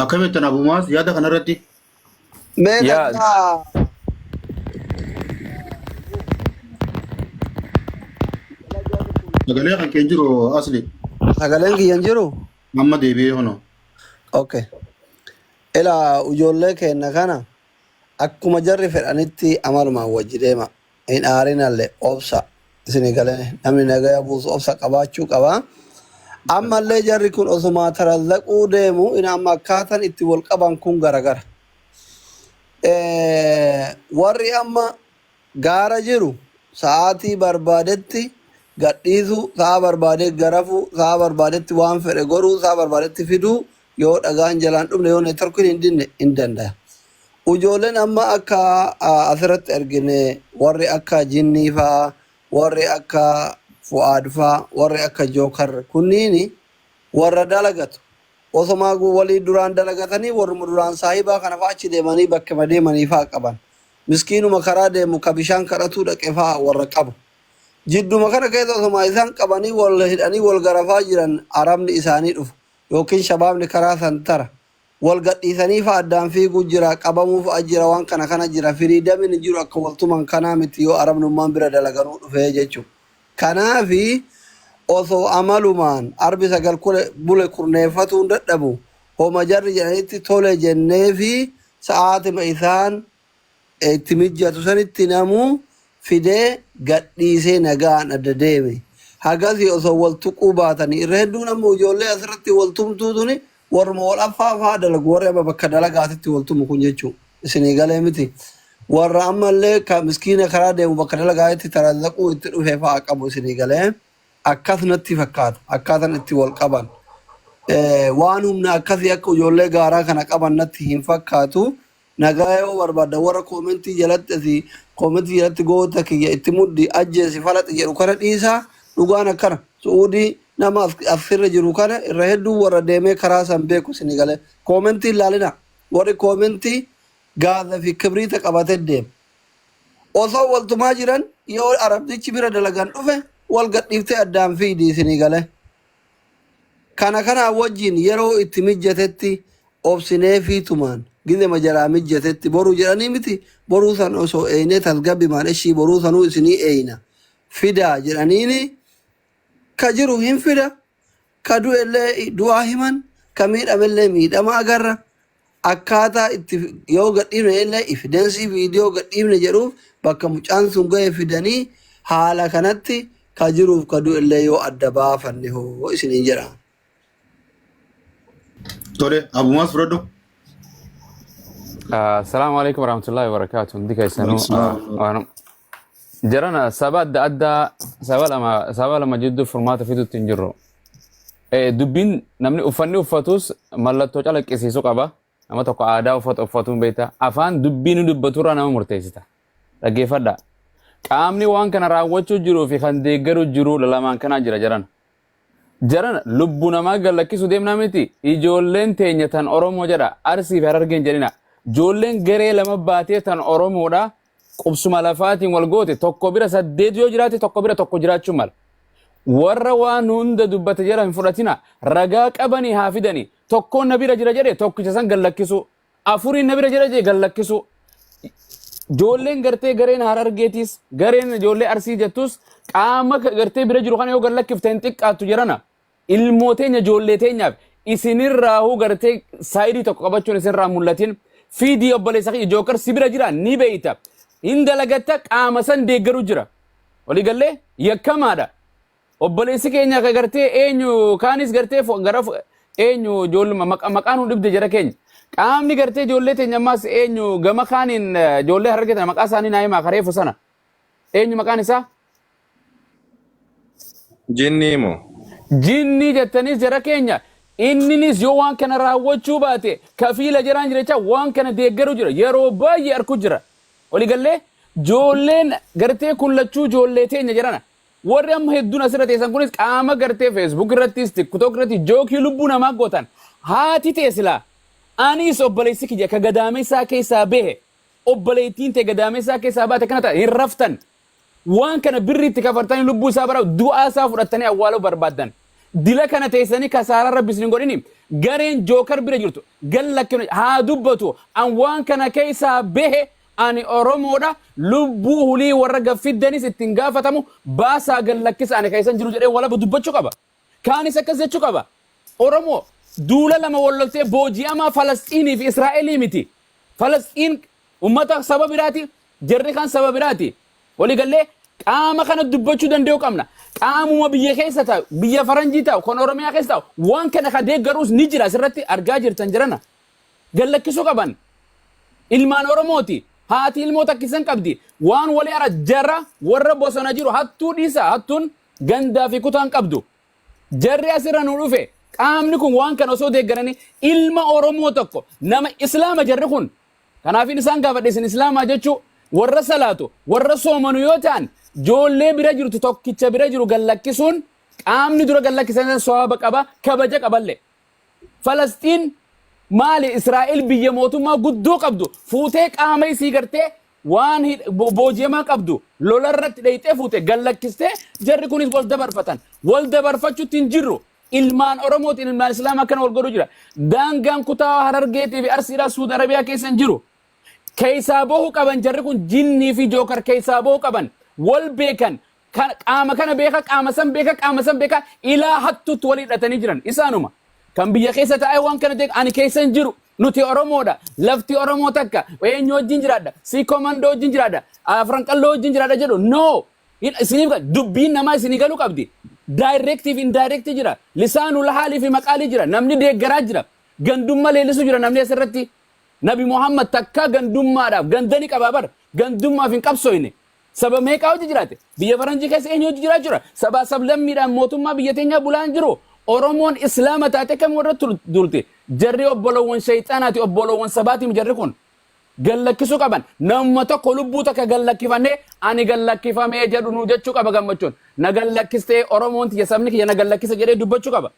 Akkamittan abumaas yaada kanarratti sagalee kan keen jiru asli sagaleen kiyyan jiru amma deebi'ee hono. Okay. Ila ijoollee keenya kana akkuma jarri fedhanitti amalumaan wajji deema. Hin aarinallee obsa isin galee namni nagaya buusu obsa qabaachuu qaba. Ammallee jarri kun osuma tarazaquu deemu in amma akkaataan itti wal qaban kun garagara. Warri amma gaara jiru sa'aatii barbaadetti gadhiisu sa'a barbaadee garafu sa'a barbaadetti waan fedhe goruu sa'a barbaadetti fiduu yoo dhagaan jalaan dhumne yoo neetworkiin hin dinne hin danda'a. Ijoolleen amma akka asirratti argine warri akka jinnii faa warri akka fu'aad faa warri akka jookar kunniini warra dalagatu osoma walii duraan dalagatanii warruma duraan saahibaa kana faa achi deemanii bakka deemanii faa qaban miskiinuma karaa deemu ka bishaan kadhatuu dhaqe faa warra qabu jidduma kana keessa osoma isaan qabanii wal hidhanii wal garafaa jiran arabni isaanii dhufu yookiin shabaabni karaa santara wal gadhiisanii faa addaan fiiguu jira qabamuuf ajjira waan kana jira firiidamiin jiru akka waltuman kanaa miti yoo arabnummaan bira dalaganuu dhufee jechuudha. Kanaafi osoo amalumaan arbi sagal bule kurneeffatuun dadhabu homa jarri jedhanitti tole jennee fi sa'aatima isaan itti mijjatu sanitti namuu fidee gadhiisee nagaan adda deeme. Hagasii osoo wal tuquu baatanii irra hedduun ammoo ijoollee asirratti wal tumtuutuni warma wal affaafaa dalagu warri amma bakka dalagaatitti wal tumu kun jechuudha. Isinii galee miti. Warra ammallee ka miskiina karaa deemu bakka dalagaatitti tarazaquu itti dhufee fa'aa qabu isinii galee akkasumatti fakkaata akkaataan itti wal qaban. Waan humna akkasii akka ijoollee gaaraa kana qaban natti hin fakkaatu. Nagaa yoo barbaadda warra koomentii jalatti goota kiyya itti muddi ajjeesi falaxi jedhu kana dhiisaa dhugaan akkana su'uudii nama asirra jiru kana irra hedduu warra deemee karaa san beeku isinii galee koomentii ilaalina warri koomentii gaazaa fi kibriita qabatee deema. Osoo waltumaa jiran yoo arabdichi bira dalagan dhufe wal gadhiiftee addaan fiidi isinii galee. Kana wajjin yeroo itti mijjatetti obsinee fiitumaan gize majalaa mijjatetti boruu jedhanii miti boruu san osoo eeyinee tasgabbi ishii boruu sanuu isinii eeyina fidaa jedhaniini ka jiru hin fida ka du'ellee du'aa himan ka miidhamellee miidhama agarra akkaataa itti yoo gadhiifne illee ifidensii viidiyoo gadhiifne jedhuuf bakka mucaan sun ga'e fidanii haala kanatti ka jiruuf ka du'e illee yoo adda baafanne hoo isiniin jedha. Tole abumaas fudhadhu. Assalamu alaikum warahmatullahi wabarakatuh. Ndi kaysanu jarana sabad adda sabala jiddu furmaata fidu tinjirro. Dubbin namni uffanni uffatus mallattoo calaqqisiisu qaba. Nama tokko aadaa uffatuun beekta. Afaan dubbiin dubbaturraa nama murteessita. Dhaggeeffadhaa. Qaamni waan kana raawwachuu jiruu fi kan deeggaru jiru lamaan kanaa jira jaran. Jaran lubbuu namaa gallakkisuu deemnaa miti. Ijoolleen teenya tan Oromoo jedha. Arsii fi Harargeen jedhina. Ijoolleen garee lama baatee tan Oromoodha. Qubsuma lafaatiin wal goote tokko bira 8 yoo jiraate tokko bira tokko jiraachuu mala. Warra waan hunda dubbate jara hin fudhatina. Ragaa qabanii haa fidanii. Tokkoon na bira jira jedhe tokkicha san gallakkisu. Afuriin na bira jira jedhe gallakkisu. Ijoolleen gartee gareen Harargeetis gareen ijoollee Arsii jettus qaama gartee bira jiru kana yoo gallakkifte hin xiqqaattu jirana. Ilmoo teenya ijoollee teenyaaf isinirraahuu gartee saayidii tokko qabachuun isinirraa mul'atin fiidii obboleessa kiyya jookar si bira jira ni beeyta. Hin dalagatta qaama san deeggaru jira. Walii gallee yakkamaadha. Obboleessi keenya ka gartee eenyu kaanis gartee gara eenyu ijoolluma maqaan hundibde jara keenya. Qaamni gartee ijoollee teenya ammas eenyu gama kaaniin ijoollee Harargeetan maqaa isaanii naa himaa kareefu sana. Eenyu maqaan isaa? Jinnii moo? Jinnii jettanis jara keenya. Inninis yoo waan kana raawwachuu baate kafiila jiraan jirecha waan kana deeggaru jira. Yeroo baay'ee arku jira. Walii gallee ijoolleen gartee kullachuu ijoollee teenya jirana. Warri amma hedduun asirra teessan kunis qaama gartee Facebook irrattis TikTok irratti jookii lubbuu namaa gootan. Haati teessilaa. Anis obboleessi kiyya ka gadaameessaa keessaa bahe. Obboleettiin ta'e gadaameessaa keessaa baate kana ta'a hin raftan. Waan kana birriitti kafartanii lubbuu isaa bara du'aa isaa fudhattanii awwaaluu barbaaddan. Dila kana teessanii kasaaraa rabbis hin godhini. Gareen jookar bira jirtu. Gallakkina haa dubbatu. An waan kana keessaa bahe ani Oromoodha. Lubbuu hulii warra gaffiddanis ittiin gaafatamu baasaa gallakkisa ani keessan jiru jedhee walaba dubbachuu qaba. Kaanis akkas jechuu qaba. Oromoo duula lama walloltee booji'amaa Falasxiinii fi Israa'elii miti. Falasxiin ummata saba biraati. Jarri kan saba biraati. Walii gallee qaama kana dubbachuu danda'uu qabna. Qaamuma biyya keessa taa'u, biyya faranjii taa'u, kan Oromiyaa keessa taa'u, waan kana ka deeggaruus ni jira asirratti argaa jirtan jirana. Gallakkisuu qaban. Ilmaan Oromooti. Haati ilmoo takkisan qabdi. Waan walii ara jara warra bosona jiru hattuu dhiisa. Hattuun gandaa fi kutaan qabdu. Jarri asirra nu dhufe. Qaamni kun waan kana osoo deeggaranii ilma Oromoo tokko nama Islaama jarri kun. Kanaafin isaan gaafadhe isin Islaamaa jechuu warra salaatu warra soomanu yoo ta'an ijoollee bira jirtu tokkicha bira jiru gallakkisuun qaamni dura gallakkisan soaba qaba kabaja qaballe. Falastiin maali Israa'el biyya mootummaa guddoo qabdu fuutee qaama isii gartee waan booji'amaa qabdu lolarratti dheeyxee fuute gallakkistee jarri kunis wal dabarfatan wal dabarfachuutti hin jirru. Ilmaan Oromootiin ilmaan Islaamaa kana wal godhu jira. Daangaan kutaa Harargeetii fi Arsiidhaa Suudi Arabiyaa keessa hin jiru. Keessaa bahuu qaban jarri kun jinnii fi jookar keessaa bahuu qaban wal beekan qaama kana beeka qaama san beeka ilaa hattuutti wal hidhatanii jiran isaanuma. Kan biyya keessa taa'ee waan kana deeg ani keessa hin jiru. Nuti Oromoodha. Lafti Oromoo takka. Eenyu wajjin jiraadha. Si komandoo wajjin jiraadha. Afran qalloo wajjin jiraadha jedhu. No. Isiniif dubbiin namaa isinii galuu qabdi. Directive indirect jira. Lisaanul haalii fi maqaalii jira. Namni deeggaraa jira. Gandummaa leellisu jira namni asirratti. Nabi Muhammad takka gandummaadhaaf gandani qabaa bar. Gandummaaf hin qabsooyne. Saba meeqaa hojii jiraate? Biyya faranjii keessa eenyu hojii jiraa jira? Sabaa sablammiidhaan mootummaa biyya teenyaa bulaan jiru. Oromoon Islaama taate kam warra dulte? Jarri obbolowwan shayxaanaati obbolowwan sabaati jarri kun. Gallakkisuu qaban nama tokko lubbuu takka gallakkifannee ani gallakkifamee jedhu nu jechuu qaba gammachuun na gallakkistee Oromoon tiyya sabni kiyya na gallakkisa jedhee dubbachuu qaba.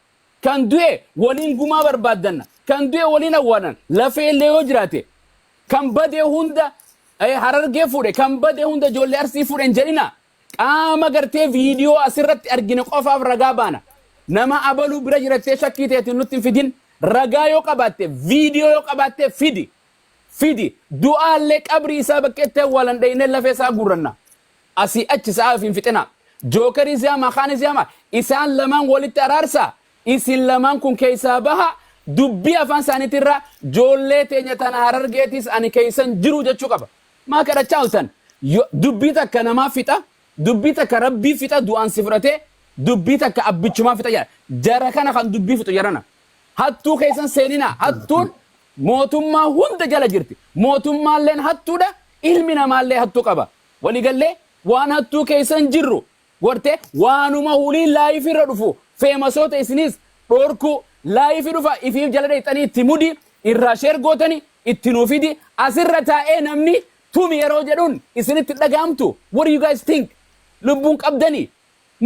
Kan du'e waliin gumaa barbaaddanna kan du'e waliin awwaanan lafee illee yoo jiraate kan badee hunda Harargee fuudhe kan badee hunda ijoollee Arsii fuudhen jedhina qaama gartee viidiyoo asirratti argine qofaaf ragaa baana nama abaluu bira jirattee shakkii ta'eetiin nutti hin fidin ragaa yoo qabaatte viidiyoo yoo qabaatte fidi du'aallee qabrii isaa bakkeettee walan dhayne lafee isaa gurranna asii achi isaa hin fixina jookarii ziyama khaanis ziyama isaan lamaan walitti araarsa isin lamaan kun keessaa baha dubbii afaan isaaniitirra ijoollee teenya tana Harargeetis ani keessan jiru jechuu qaba maa kadhachaa oltan dubbii takka namaa fixa dubbii takka rabbii fixa du'aan si fudhatee dubbii takka abbichumaa fixa jedha. Jara kana kan dubbii fixu jarana. Hattuu keessan seenina hattuun mootummaa hunda jala jirti. Mootummaalleen hattuudha ilmi namaallee hattuu qaba. Waliigallee waan hattuu keessan jirru gorte waanuma hulii laayif irra dhufu feemasoota isinis dhorku laayif dhufa ifiif jala dheexanii itti mudi irraa sheer gootanii itti nuufidi asirra taa'ee namni tumi yeroo jedhuun isinitti dhagaamtu. What do you guys think? Lubbuun qabdanii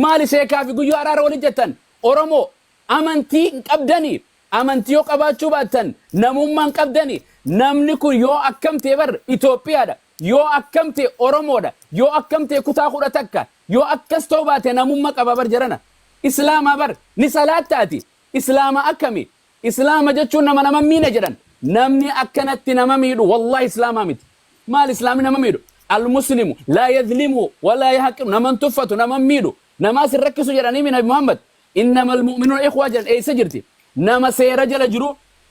maali sheekaa fi guyyoo araara waliin jettan Oromoo amantii hin qabdanii amantii yoo qabaachuu baattan namummaan qabdanii namni kun yoo akkamtee bar Itoophiyaadha yoo akkamtee Oromoodha yoo akkamtee kutaa 11 yoo akkas ta'u baate namummaa qaba bar jarana. Islaama bar ni salaattaati islaama akkami islaama jechuun nama miina jedhan namni akkanatti nama miidhu wallahi islaama miti. Maal islaamni nama miidhu المسلم لا يظلم ولا يحقر نمن تفت نمن ميدو نما سركسو جراني من محمد انما المؤمنون اخوه جل اي سجرتي نما سير جل جرو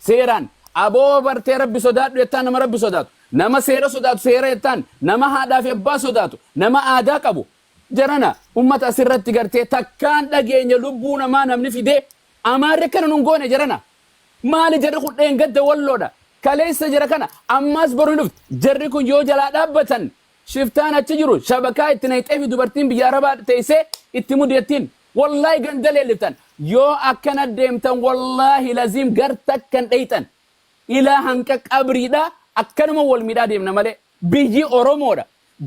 سيران ابو برت ربي صدات يتان نما ربي صدات نما سير صدات سير يتان نما هذا في با صدات نما ادا قبو جرنا امه اسرت غرتي تكان دغين لبونا ما نمني في دي اماركن نغونه جرنا مال جر خدين قد ولودا كليس جركنا اماس برونف جركن يو جلا دابتن شفتان اتجرو شبكة اتنايتي دوبرتين بياربا تيسي اتموديتين والله قندل اللفتان يو اكنا ديمتان والله لازم قرتك كان ايتان الى هنكك ابريدا اكنا مول ميدا ديمنا مالي بيجي اورومو دا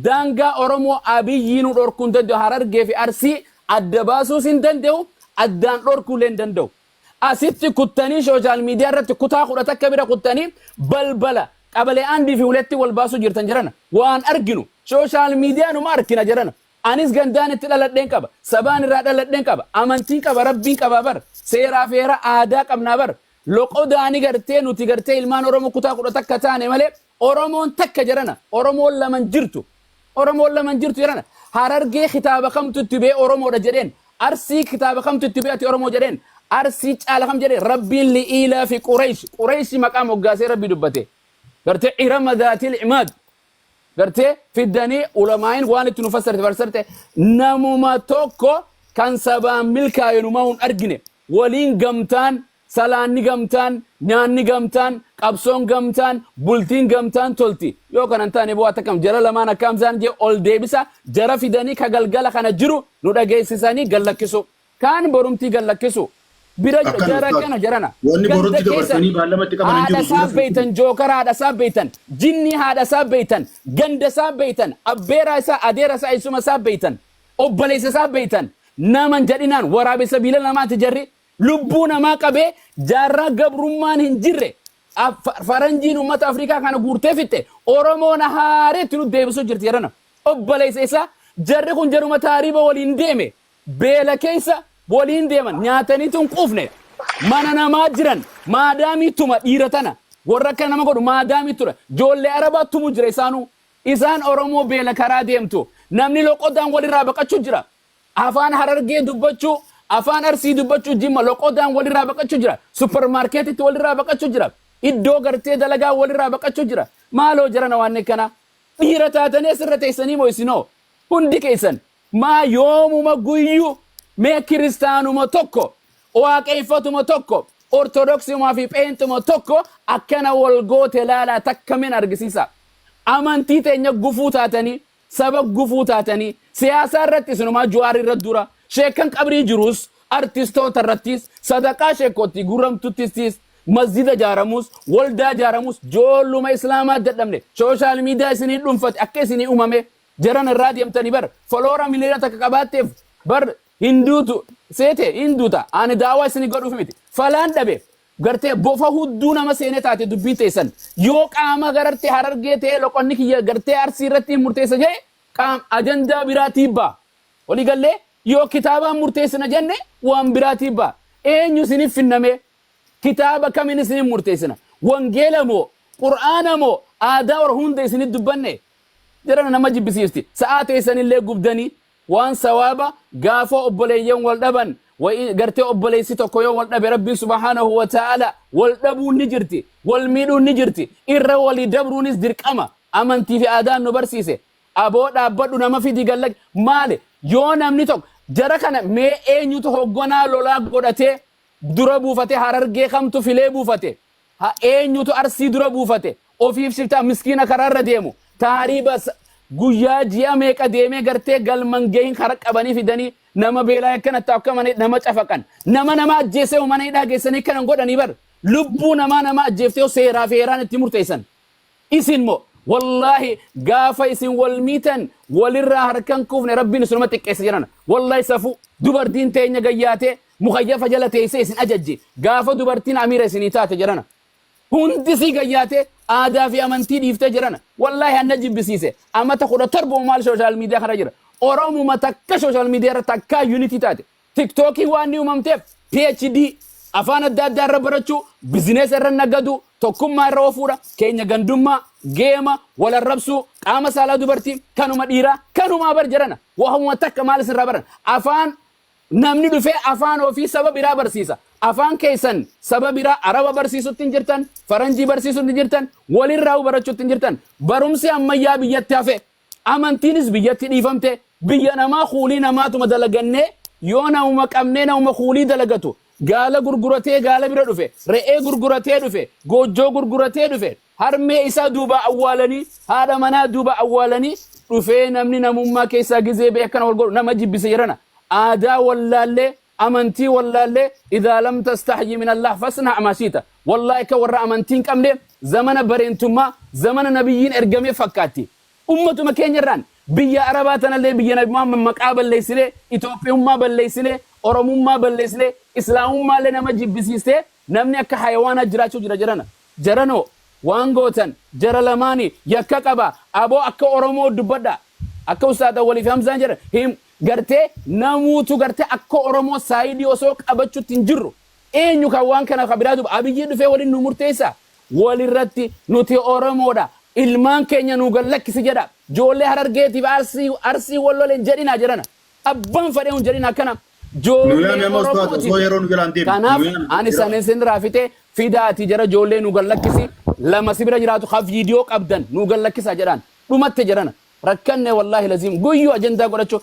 دانغا اورومو ابيينو دوركون دندو هرار جيفي ارسي ادباسو سين دندو ادان دوركو لين دندو اسيتي كتاني سوشال ميديا رت كتا خدتا كبيرا كتاني بلبلا قبل عندي في ولتي والباسو جيرتان جرانا وان ارجنو سوشال ميديا نو ماركنا جرانا انيس غندان تلالدين قبا سبان رادلدين قبا امانتين قبا ربين قبا بر سيرا فيرا ادا قبنا بر لوقو داني غرتي نوتي غرتي المان اورومو كتا خدتا كتاني مالي اورومون تك جرانا اورومو لمن جرتو جرانا هاررغي خطابه خمتو تبي اورومو دجرين ارسي خطابه خمتو تبي اورومو جرين ارسي على خم جرين ربي اللي الى في قريش مقام وغاسي ربي دبته قرتي إرم ذات العماد قرتي في الدني علماء وانت نفسرت نمو ما توكو كان سبا ملكا ينمون أرجنه ولين قمتان سلاني قمتان نياني قمتان قبصون قمتان بولتين قمتان تولتي يو كان انتاني بواتكم جرى لما انا كام زان دي اول ديبسا جرى في دني كغلغلا خنا جرو نودا جيسساني غلكسو كان برومتي غلكسو bira jara kana jarana wanni boronti dabarsanii baalamatti qaban hada sabbeytan jokara hada sabbeytan jinni hada sabbeytan ganda sabbeytan abbera isa adera isa isuma sabbeytan obbalesa sabbeytan naman jadinan warabe sabila namati jarri lubbu nama qabe jarra gabrumman hinjirre faranjin ummat afrika kana gurte fitte oromo na hare tinu debiso jirti jarana obbalesa isa jarri kun jaruma tariba walin deme bela keessa waliin deeman nyaatanii tun qufne mana namaa jiran maadaamiituma dhiiratana warra akka nama godhu maadaamiitura joollee arabaattumu jira isaan oromoo beela karaa deemtu namni loqodaan walirraa baqachuu jira afaan harargee dubbachuu afaan arsii dubbachuu jimma loqodaan walirraa baqachuu jira supermarketitti walirraa baqachuu jira iddoo gartee dalagaa walirraa baqachuu jira maaloo jirana waan kana dhiira taatanii asirra teessanii moo isinoo hundi keessan maa yoomuma guyyuu mee kiristaanuma tokko waaqeffatuma tokko ortodoksuma fi pheentuma tokko akkana wal goote laalaa takkamin argisiisa amantii teenya gufuu taatanii saba gufuu taatanii siyaasa irratti isinuma juwaari irratti dura sheekan qabrii jirus artistoota irrattis sadaqaa sheekotti guramtuttis masjida jaaramus waldaa jaaramus joolluma islaamaa dadhabne sooshaal miidiyaa isinii dhuunfate akka isinii uumame jaran irraa deemtanii bar foloora miliyoona takka qabaatteef bar hinduutu seete hinduuta ani daawaa isinii godhuuf miti falaan dhabe gartee bofa hudduu nama seene taate dubbii teessan yoo qaama gararte harargee ta'e loqonni kiyya gartee arsii irratti murteessa jee qaam ajandaa biraatii baa walii gallee yoo kitaabaan murteessina jenne waan biraatii baa eenyu isiniif finname kitaaba kamin isiniif murteessina wangeela moo qur'aana moo aadaa warra hunda isiniif dubbanne jirana nama jibbisiifti sa'aa teessanillee gubdanii وان سوابا غافو obboleeyyan wal dhaban way gartee obboleeysi tokko yoo wal dhabe rabbi subhanahu wa ta'ala wal dhabuun ni jirti wal miidhuun ni jirti irra wali dabruunis dirqama amantii fi aadaan nu barsiise aboo dhaabbadhu nama fidi gallag maali yoo namni tokko jara kana mee eenyutu hogganaa lolaa godhatee dura buufate Harargee kamtu filee buufate ha eenyutu Arsii dura buufate ofiif shiftaa miskiina karaarra deemu taariba guyyaa ji'a meeqa deemee gartee galman gahin kara qabanii fidanii nama beelaa akkanatti akka nama cafaqan nama ajjeesee mana hidhaa geessanii kanan godhanii bar lubbuu nama ajjeeftee seeraa fi heeraan itti murteessan isin moo wallahi gaafa isin wal miitan walirraa harkan kuufne rabbiin isinuma xiqqeessa jiran wallahi safu dubartiin teenya gayyaatee mukayyafa jala teessee isin ajajje gaafa dubartiin amiira isinii taate jirana hundi si gayyaatee aadaa fi amantii dhiiftee jirana wallahi hanna jibbisiise amata kudha torba maal social media kana jira oromuma takka social media irra takka unity taate tiktokii waan ni uumamteef PhD afaan adda addaa irra barachuu bizinees irra nagadu tokkummaa irra ofuudha keenya gandummaa geema wal arrabsuu qaama saalaa dubartii kanuma dhiiraa kanuma bar jirana wahuma takka maal isin irraa baran afaan namni dhufee afaan ofii saba biraa barsiisa afaan keessan saba biraa araba barsiisutti jirtan faranjii barsiisutti jirtan walirraa barachuutti jirtan barumsi ammayyaa biyyatti hafe amantiinis biyyatti dhiifamte biyya namaa kuulii namaatuma dalagannee yoo namuma qabnee namuma kuulii dalagatu gaala gurguratee gaala bira dhufe re'ee gurguratee dhufe goojjoo gurguratee dhufe harmee isaa duuba awwaalanii haadha manaa duuba awwaalanii dhufee namni namummaa keessaa gizee bee akkana wal godhu nama jibbise jirana aadaa wallaallee amantii wallaallee idhaa lam tastahyi min Allah fasna' ma shiita wallahi ka warra amantiin qabne zamana bareentummaa zamana nabiyyiin ergamee fakkaatti ummatuma keenyarraan biyya arabaa tanallee biyya nabi Muhammad maqaa balleessilee Itoophiyummaa balleessilee Oromummaa balleessilee Islaamummaallee nama jibbisiistee namni akka hayawaanaa jiraachuu jira jirana jaranoo waan gootan jara lamaanii yakka qaba aboo akka Oromoo dubbadha akka ustaada waliif hamzaan jira him gartee namuutu gartee akka Oromoo saayidii osoo qabachuutti hin jirru eenyu kan waan kana kabiraatu abiyyi dhufee waliin nu murteessa walirratti nuti Oromoodha ilmaan keenya nu gallakkisi jedha joollee Harargeetiif arsii walloleen jedhina jirana abbaan fadhee hun jedhina akkana joollee Oromooti kanaaf ani saneesin raafite fidaati jara joollee nu gallakkisi lama sibira jiraatu ka viidiyoo qabdan nu gallakkisa jedhan dhumatte jirana rakkanne wallahi lazim guyyu ajenda godhacho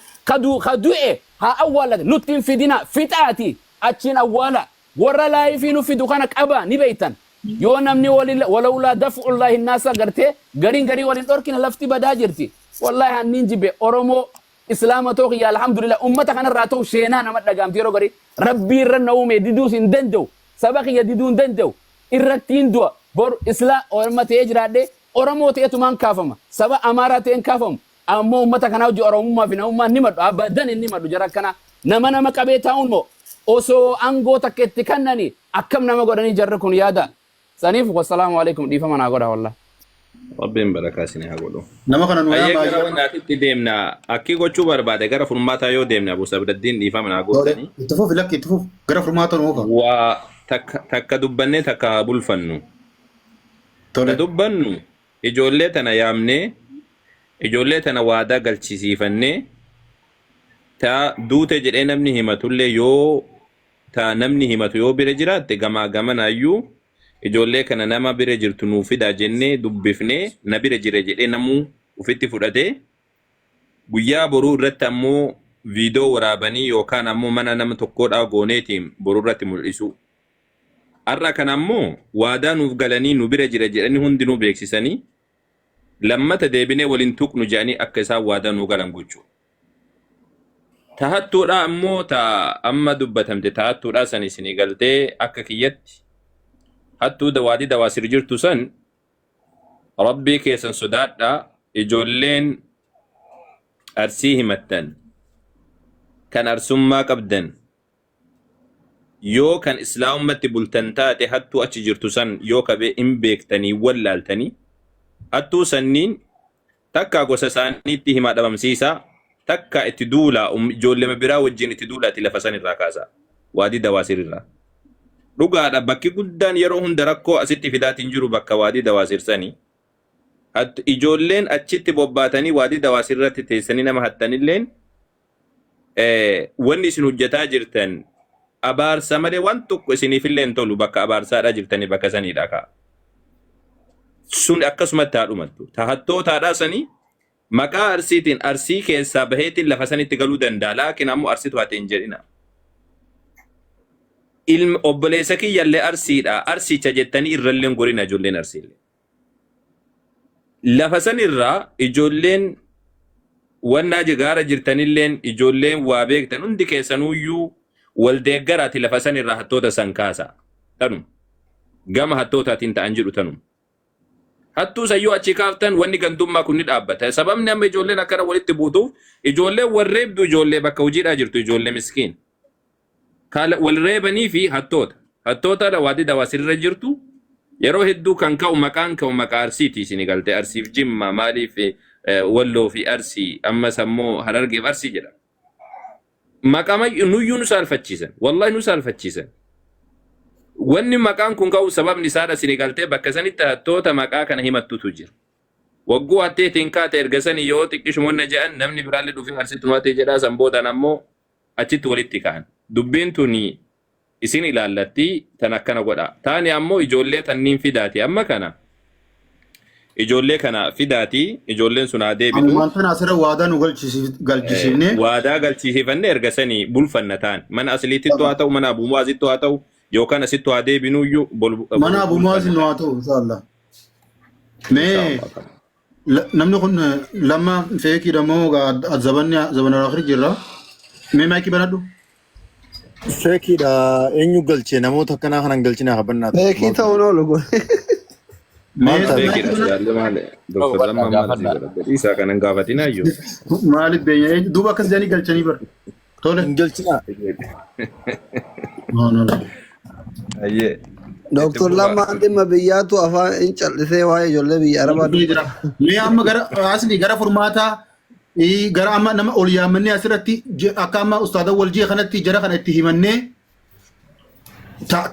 kadu'e ha awwalate nuttin fidina fitaati achin awwala warra laayifi nu fidu kana qaba ni beeytan yoo namni walawla daf'ullahi nasa garte garin walin dorkina lafti badaa jirti wallahi hannin jibe oromo islama to ya alhamdulillah ummata kana raatu sheena nama dhagaamti yero gari rabbi irra nawme didus in dandau sabaqi ya didun dandau irrattiin du'a bor isla ormate jiraade oromo teetumaan kaafama saba amara teen kaafamu ammoo ummata kana hojii oromummaa fi namummaa ni maddu abadan ni maddu jara kana nama qabee taa'uun moo osoo angoo takkeetti kannani akkam nama godhanii jarri kun yaada saniif wassalaamu alaikum dhiifama naa godha wallah rabbiin barakaa isin haa godhu nama kana nu ayyee gara wannaatitti deemna akki gochuu barbaade gara furmaataa yoo deemna Abu Sabraddiin dhiifama naa godhani itti fuuf gara furmaata nu oofa waa takka dubbannee takka bulfannu tole dubbannu ijoollee tana yaamnee ijoollee tana waadaa galchisiifannee ta duute jedhee namni himatullee yoo ta namni himatu yoo bira jiraatte gamaa gamanaayyuu ijoollee kana nama bira jirtu nuu fidaa jennee dubbifnee na bira jire jedhee namuu ufitti fudhatee guyyaa boruu irratti ammoo viidiyoo waraabanii yookaan ammoo mana nama tokkodhaa gooneetiin boruu irratti mul'isu. Arra kana ammoo waadaa nuuf galanii nu bira jira jedhanii hundinuu beeksisanii lammata deebinee waliin tuqnu jedhanii akka isaan waadaa nuu galan gochuu. Tahattuudha ammoo ta amma dubbatamte tahattuudha san isinii galtee akka kiyyatti hattuu dawaadii dawaasir jirtu san rabbii keessan sodaadhaa ijoolleen arsii himattan kan arsummaa qabdan yoo kan islaamummatti bultan taate hattuu achi jirtu san yoo kabee hin beektanii wallaaltanii hattuu sanniin takka gosa isaaniitti himaa dhabamsiisaa takka itti duulaa ijoollee biraa wajjin itti duulaati lafa san irraa kaasaa waadii dawaasir irraa dhugaadha bakki guddaan yeroo hunda rakkoo asitti fidaatiin jiru bakka waadii dawaasir sanii ijoolleen achitti bobbaatanii waadii dawaasir irratti teessanii nama hattanilleen wanni isin hojjetaa jirtan abaarsa malee waan tokko isiniifillee hin tolu bakka abaarsaadhaa jirtanii bakka saniidha kaa sun akkasumatti haa dhumattu tahattootaadhaa sanii Maqaa arsiitiin arsii keessaa baheetiin lafa sanitti galuu danda'a. Laakiin ammoo arsitu haa ta'in jedhina. Ilma obboleessa kiyyallee arsiidha. Arsicha jettanii irralleen gorina ijoolleen arsiillee. Lafa sanirraa ijoolleen wannaa jigaara jirtanilleen ijoolleen waa beektan hundi keessanuyyuu wal deeggaraati lafa sanirraa hattoota san kaasa. Tanum. Gama hattootaatiin ta'an jedhu tanum. Hattuu sayyoo achi kaaftan wanni gandummaa kun ni dhaabbata. Sababni amma ijoolleen akkana walitti buutuuf ijoolleen warreebdu ijoollee bakka hojiidhaa jirtu ijoollee miskiin. Walreebanii fi hattoota. Hattoota waadii dawaasirra jirtu yeroo hedduu kan ka'u maqaan ka'u maqaa arsiiti isin galtee arsiif jimma maaliif walloo fi arsii ammas ammoo harargeef arsii jedha. Maqama nuyyuu nu saalfachiisan. Wallahi nu saalfachiisan. Wanni maqaan kun ka'u sababni isaadha isin galtee bakka sanitti hattoota maqaa kana himattutu jira. Wagguu hatteetiin kaate erga sanii yoo xiqqishumonna jedhan namni biraallee dhufee arsiitu nuwatee jedhaa san boodaan ammoo achitti walitti ka'an. Dubbiin tuni isin ilaallatti tan akkana godha. Taani ammoo ijoollee tanniin fidaati. Amma kana ijoollee kana fidaati. Ijoolleen sun haa deebitu. Wanta asirra waadaa nu galchisiifne. Waadaa galchisiifanne erga sanii bulfanna taan. Mana asiliitittu haa ta'u, mana abuumaasittu haa ta'u, yookaan asittu haa deebinuyyuu. Mana abuumaasi nu haa ta'u inshallah. Mee namni kun lama feekiidha moo zabana akhir jirra. Mee maayikii banadhu. Feekiidha eenyu galchee namoota akkanaa kanan galchina habannaa. Feekii ta'uun oolu kun. Isa kanan gaafatinayyuu. Maaliif beenya duuba akkas jedhanii galchanii bara. Tole. Hin galchinaa. Doktor Lammaan dhimma biyyaatu afaan hin callisee waa'ee ijoollee biyya arabaa dubbata. Mee amma gara furmaataa gara amma nama ol yaamannee asirratti akka amma ustaada waljii kanatti jara kana itti himannee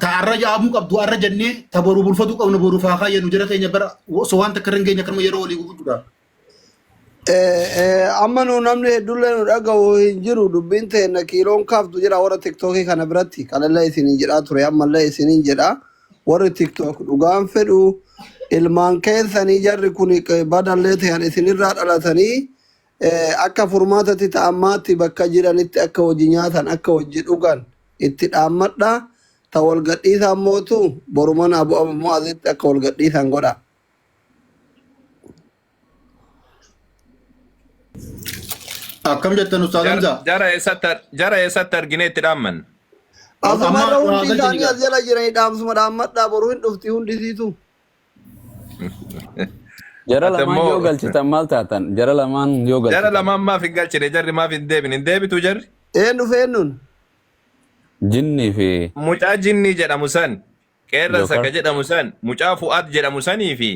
ta'arra yaamuu qabdu arra jennee taboruu bulfatu qabnu boruu faakaa jennu jara keenya bara so waan takka rangeenya kanuma yeroo walii gugudduudha. Amma nu namni hedduullee nu dhaga'u hin jiru dubbiin teenna kiiloon kaaftu jira warra tiktookii kana biratti kanallee isiniin jedhaa ture ammallee isiniin jedhaa warri tiktook dhugaan fedhu ilmaan keessanii jarri kun badallee ta'an isinirraa dhalatanii akka furmaatatti ta'ammaatti bakka jiranitti akka hojii nyaatan akka hojii dhugan itti dhaammadha ta wal gadhiisan mootu boruman abu ammoo asitti akka wal gadhiisan godha. Akkam jettan ustaad Hamza? Jara eessatti arginee itti dhaamman? Asumarra hundi isaanii as jala jiranii dhaamsuma dhaammadhaa boruu hin dhufti hundisiitu. Jara lamaan yoo galchitan maal taatan? Jara lamaan yoo galchitan. Jara lamaan maaf hin galchine jarri maaf hin deebin? Hin deebitu jarri? Eenyu feennuun? Jinnii fi. Mucaa jinnii jedhamu san. Qeerransa ka jedhamu san. Mucaa Fu'aad jedhamu sanii fi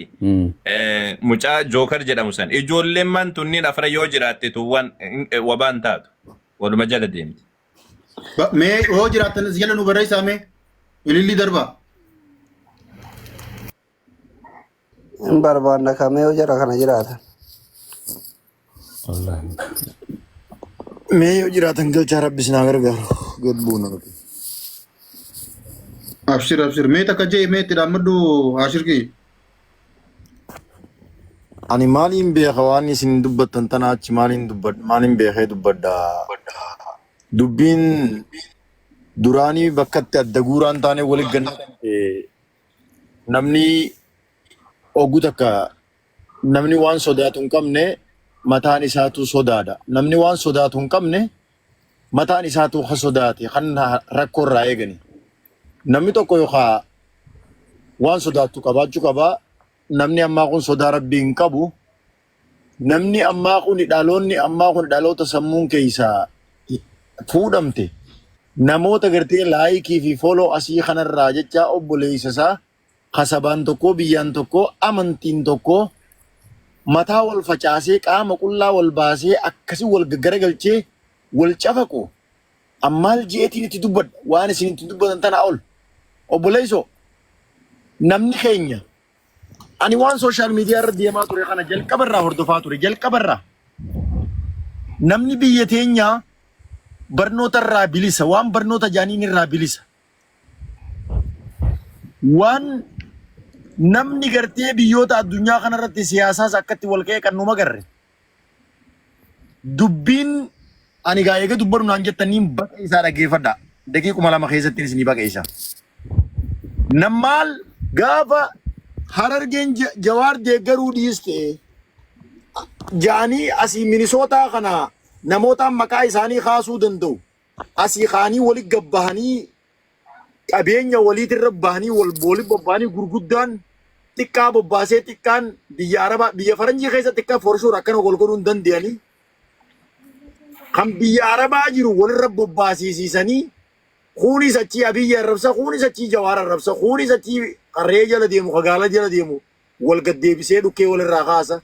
mucaa Jookar jedhamu san. Ijoolleen man tunniin afra yoo jiraatte tuwwan wabaan taatu. Waluma jala deemti. Mee yoo jiraattan as jala nu barreessaa mee? Ililli darbaa. Hin barbaanna kamee yoo jara kana jiraatan. Mee yoo jiraatan galchaa rabbi sinaa gargaaru. Gad buuna qabdi. Abshir mee takka jee mee itti dhaammadhu ashirkii. Ani maaliin beeka waan isin dubbattan tana achi maaliin beekee dubbadda. Dubbiin duraanii bakkatti adda guuraan taane waliin gannate namni oguu takka namni waan sodaatu hin qabne mataan isaatu sodaadha. Namni waan sodaatu hin qabne mataan isaatu ha sodaate kan rakkoo irraa eegani. Namni tokko yookaan waan sodaatu qabaachuu qabaa. Namni ammaa kun sodaa rabbii hin qabu. Namni ammaa kun dhaloota sammuun keessaa fuudhamte namoota gartee laayikii fi fooloo asii kanarraa jecha obboleessa isaa kasabaan tokko biyyaan tokko amantiin tokko mataa wal facaasee qaama qullaa wal baasee akkasii wal garagalchee wal cafaqu ammaal jeetiin itti dubbadha waan isin itti dubbatan tana ol obboleessoo namni keenya ani waan sooshaal miidiyaa irra deemaa ture kana jalqabarraa hordofaa ture jalqabarraa namni biyya teenyaa barnoota irraa bilisa waan barnoota jaaniin irraa bilisa waan namni gartee biyyoota addunyaa kanarratti siyaasaas akkatti wal qeeqan numa garre dubbiin ani gaa eega dubbadhu naan jettaniin baqa isaa dhaggeeffadha. Daqiiquma lama keessatti isinii baqa isa. Nammaal gaafa Harargeen Jawaar deeggaruu dhiiste jaanii asii Minisootaa kana namootaan maqaa isaanii kaasuu danda'u. Asii kaanii walitti gabbahanii qabeenya waliitirra bahanii walitti bobba'anii gurguddaan xiqqaa bobbaasee xiqqaan biyya Arabaa biyya Faranjii keessa xiqqaa forshuur akkana golgodhuu hin dandeenye. Kan biyya Arabaa jiru walirra bobbaasiisanii kunis achii Abiyyi arrabsa kunis achii Jawaar arrabsa kunis achii qarree jala deemu kagaala jala deemu wal gaddeebisee dhukkee walirraa kaasa.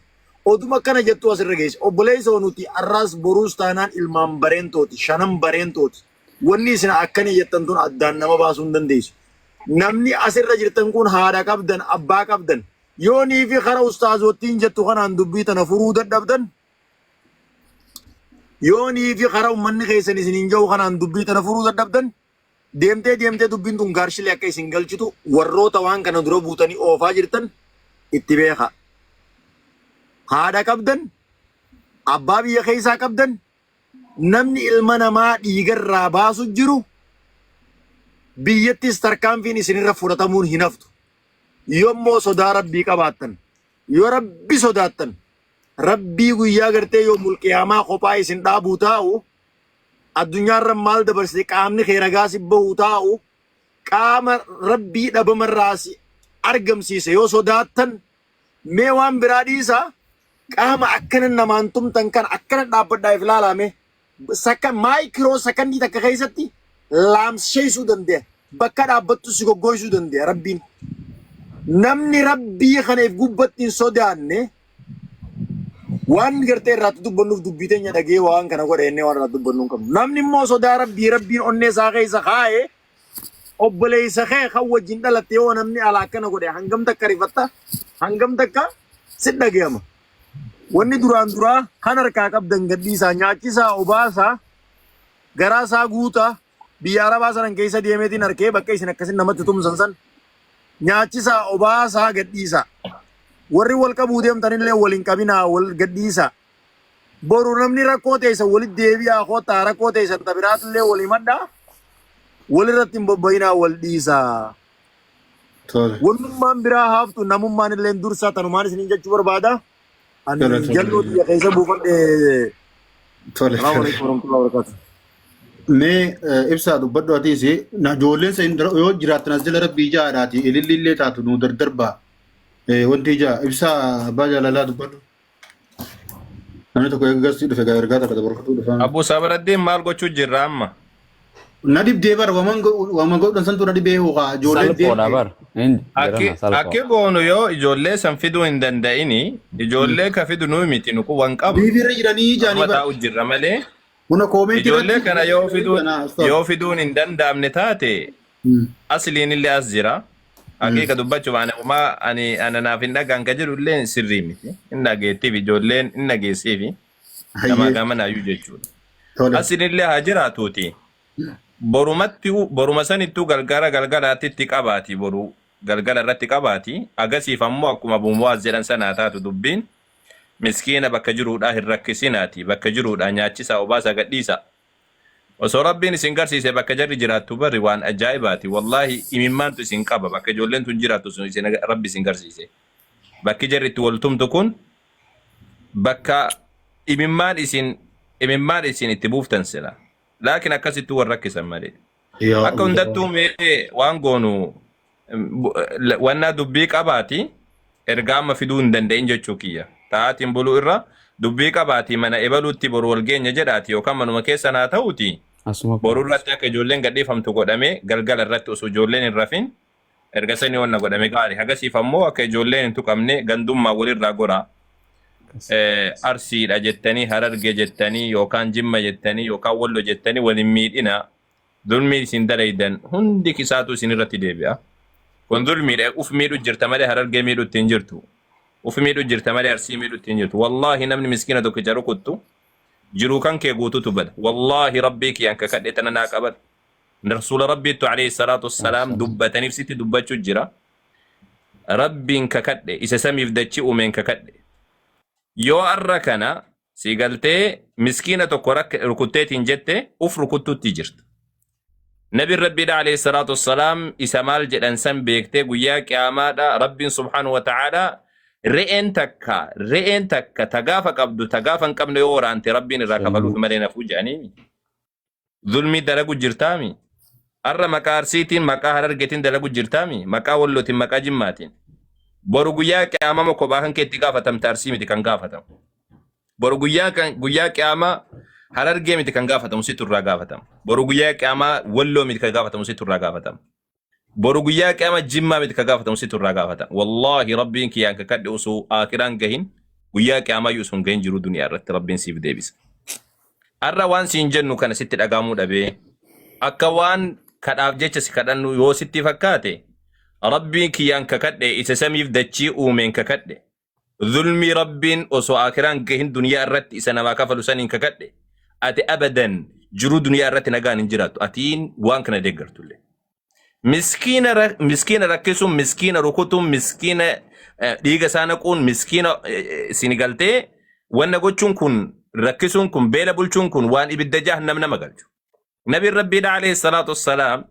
Oduma akkana jettu asirra geesse obboleessa nuti arraas boruus taanaan ilmaan bareentooti shanan bareentooti. Wanni isin akkanii jettan tun addaan nama baasuu hin dandeessu. Namni asirra jirtan kun haadha qabdan abbaa qabdan yoo nii fi kara ustaazottiin jettu kanaan dubbii tana furuu dadhabdan yoo nii fi kara ummanni keessan isiniin jiru kanaan dubbii tana furuu dadhabdan deemtee dubbiin tun gaarshilee akka isin galchitu warroota waan kana dura buutanii oofaa jirtan itti beeka. Haadha qabdan abbaa biyya keessaa qabdan namni ilma namaa dhiigarraa baasu jiru biyyattis tarkaanfiin isinirra fudhatamuun hin haftu. Yoommoo sodaa rabbii qabaattan yoo rabbi sodaattan rabbii guyyaa gartee yoo mulqiyaamaa kophaa isin dhaabuu taa'u addunyaarra maal dabarsite qaamni keeragaa si bahuu taa'u qaama rabbii dhabamarraas argamsiise yoo sodaattan mee waan biraa dhiisa qaama akkana namaan tumtan kan akkana dhaabbadhaaf ilaalame sakka maayikiroo sakandii takka keessatti laamsheessuu dandeenya. Bakka dhaabbattu si goggoysuu dandeenya rabbiin. Namni rabbii kanaaf gubbatti hin sodaanne waan gartee irraatti dubbannuuf dubbii teenya dhagee waan kana godha jennee waan irraatti dubbannu hin qabnu. Namni immoo sodaa rabbiin onnee isaa keessa kaa'ee obboleessa kee kan wajjin dhalatte yoo namni alaa akkana godhe hangam takka rifatta hangam takka si dhageyama. Wanni duraan duraa kan harkaa qabdan gadhiisaa nyaachisaa obaasaa garaasaa guutaa biyya Arabaa sanan keessa deemeetiin harkee bakka isin akkasin namatti tumsan san nyaachisaa obaasaa gadhiisaa. Warri wal qabuu deemtanillee waliin qabinaa wal gadhiisaa. Boru namni rakkoo teessan walitti deebi'aa kootaa rakkoo teessan tabiraatillee walii maddaa walirratti hin bobba'inaa wal dhiisaa. Wannummaan biraa haaftu namummaan illee dursaa tanumaan isiniin jechuu barbaada. Jallo dia keessa buufadhe. Mee ibsaa dubbadhu atiis ijoolleen isa yoo jiraatan as jala rabbii jaadhaati ilillillee taatu nu dardarbaa wanti ijaa ibsaa abbaa jaalalaa dubbadhu. Namni tokko eeggasii dhufe ergaa takka dabarfatu dhufan. Abbuu Sabaraddeen maal gochuu jirra amma? Na dibdee bara waman godhan santu na dhibee hooqaa ijoolleen Salphoodha bar. Akka goonu yoo ijoollee san fiduu hin danda'ini ijoollee ka fidu nuu miti nuku waan qabu. Biifirra jiranii jaanii bara. Taa'u jirra malee. Buna koomeetii Ijoollee kana yoo fiduun hin danda'amne taate asliin illee as jira. Haqiiqa dubbachuu baane uumaa ani naaf hin dhagaan ka jedhu illee sirrii miti. Hin dhageettiif ijoolleen hin dhageessiif gamaa gamanaayyuu jechuudha. Asliin illee haa jiraatuuti. Boruma sanittuu galgalaatti itti qabaati boru galgala irratti qabaati. Agasiif ammoo akkuma bumuwaas jedhan sanaa taatu dubbiin. Miskiina bakka jiruudhaa hin rakkisinaati bakka jiruudhaa nyaachisaa obaasaa gadhiisa. Osoo rabbiin isin garsiise bakka jarri jiraattu barri waan ajaa'ibaati. Wallaahi imimmaantu isin qaba bakka ijoolleen tun jiraattu sun rabbi isin garsiise. Bakki jarri itti waltumtu kun bakka imimmaan isin itti buuftan sila. Laakiin akkasitti wal rakkisan malee. Akka hundattuu mee waan goonu wannaa dubbii qabaati ergaa amma fiduu hin danda'in jechuu kiyya. Ta'aatiin buluu irra dubbii qabaati mana ebaluutti boru wal geenya jedhaati yookaan manuma keessa naa ta'uuti. Boru irratti akka ijoolleen gadhiifamtu godhamee galgala irratti osoo ijoolleen hin rafin erga sanii wanna godhame gaarii. Agasiif ammoo akka ijoolleen hin tuqamne gandummaa walirraa goraa. Arsiidha jettanii Hararge jettanii yookaan Jimma jettanii yookaan Wallo jettanii waliin miidhina dulmii isin dalaydan hundi kisaatu isin irratti deebi'a. Kun dulmiidha uf miidhu jirta malee Harargee miidhu ittiin jirtu. Uf miidhu jirta malee Arsii miidhu ittiin jirtu. Wallaahi namni miskiina tokkicha rukuttu jiruu kan kee guututu bada. Wallaahi rabbii kiyaan ka kadhe tana naa qabadhu. Rasuula rabbiittu alayhi salaatu wassalaam dubbataniif sitti dubbachuu jira. Rabbiin ka kadhe isa samiif dachi uumeen ka kadhe. Yoo arra kana Si galtee miskiina tokko rukutteetiin jette uf rukuttuutti jirta. Nabi Rabbiidha alayhi salaatu wassalaam isa maal jedhan san beektee guyyaa qiyaamaadha Rabbiin subhaanahu wa ta'aala re'een takka tagaafa qabdu tagaafa hin qabne yoo waraante Rabbiin irraa kafaluuf malee nafuu jedhanii zulmii dalagu jirtaami. Arra maqaa Arsiitiin maqaa Harargeetiin dalagu jirtaami. Maqaa Wallootiin maqaa Jimmaatiin. Boru guyyaa qiyaamama kophaa kan keetti gaafatamte Arsii miti kan gaafatamu. Boru guyyaa qiyaamaa Harargee miti kan gaafatamu situ irraa gaafatamu. Boru guyyaa qiyaamaa Walloo miti kan gaafatamu situ irraa gaafatamu. Boru guyyaa qiyaamaa Jimmaa miti kan gaafatamu situ irraa gaafatamu. Wallahi Rabbiin kiyyaan kakadhe osoo akiraan gahin guyyaa qiyaamaa yoo sun gahin jiru duniyaa irratti Rabbiin siif deebisa. Arra waan siin jennu kana sitti dhagaamuu dhabee akka waan kadhaaf jecha si kadhannu yoo sitti fakkaate Rabbiin kiyyaan kakadhe isa samiif dachii uumeen kakadhe zulmii Rabbiin osoo akiraan gahin duniyaa irratti isa namaa kafalu saniin kakadhe ati abadan jiru duniyaa irratti nagaan hin jiraattu atiin waan kana deeggartullee. Miskiina rakkisuun, miskiina rukutuun, miskiina dhiiga isaa naquun, miskiina sinigaltee wanna gochuun kun rakkisuun kun beela bulchuun kun waan ibidda jahannam nama galchu. Nabi Rabbiidha alayhi salaatu wassalaam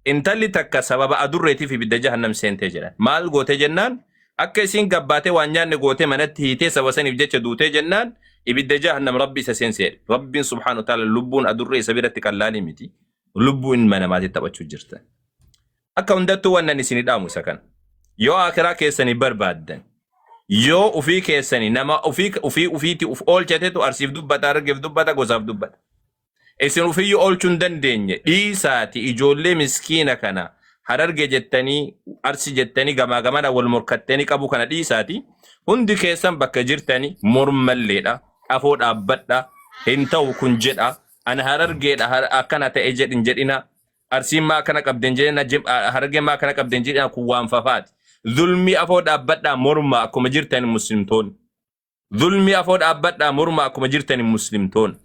intalli takka sababa adurreetiif ibidda jahannam seentee jedhan. Maal goote jennaan akka isiin gabbaatee waan nyaanne goote manatti hiitee saba saniif jecha duutee jennaan ibidda jahannam Rabbi isa seenseedha. Rabbiin subhaanahu wa ta'aala lubbuun adurree isa biratti qallaanii miti. Lubbuun mana maatii taphachuu jirta. Akka hundattuu wannan isin dhaamu isa kana. Yoo akiraa keessanii barbaaddan yoo ufii keessanii nama ufiiti uf oolchatetu arsiif dubbata argeef dubbata gosaaf dubbata. Isin ufiyyuu oolchuu hin dandeenye dhiisaati ijoollee miskiina kana Hararge jettanii Arsi jettanii gamaa gamana wal morkattanii qabu kana dhiisaati hundi keessan bakka jirtanii mormalleedha afoo dhaabbadha hin ta'u kun jedha ana Harargeedha akkana ta'e jedhina Arsiin maa kana qabden jedhina Harargeen maa kana qabden jedhina kun waan fafaati. Zulmii afoo dhaabbadhaa morma akkuma jirtanii muslimtoonni. Zulmii afoo dhaabbadhaa morma akkuma jirtanii muslimtoonni.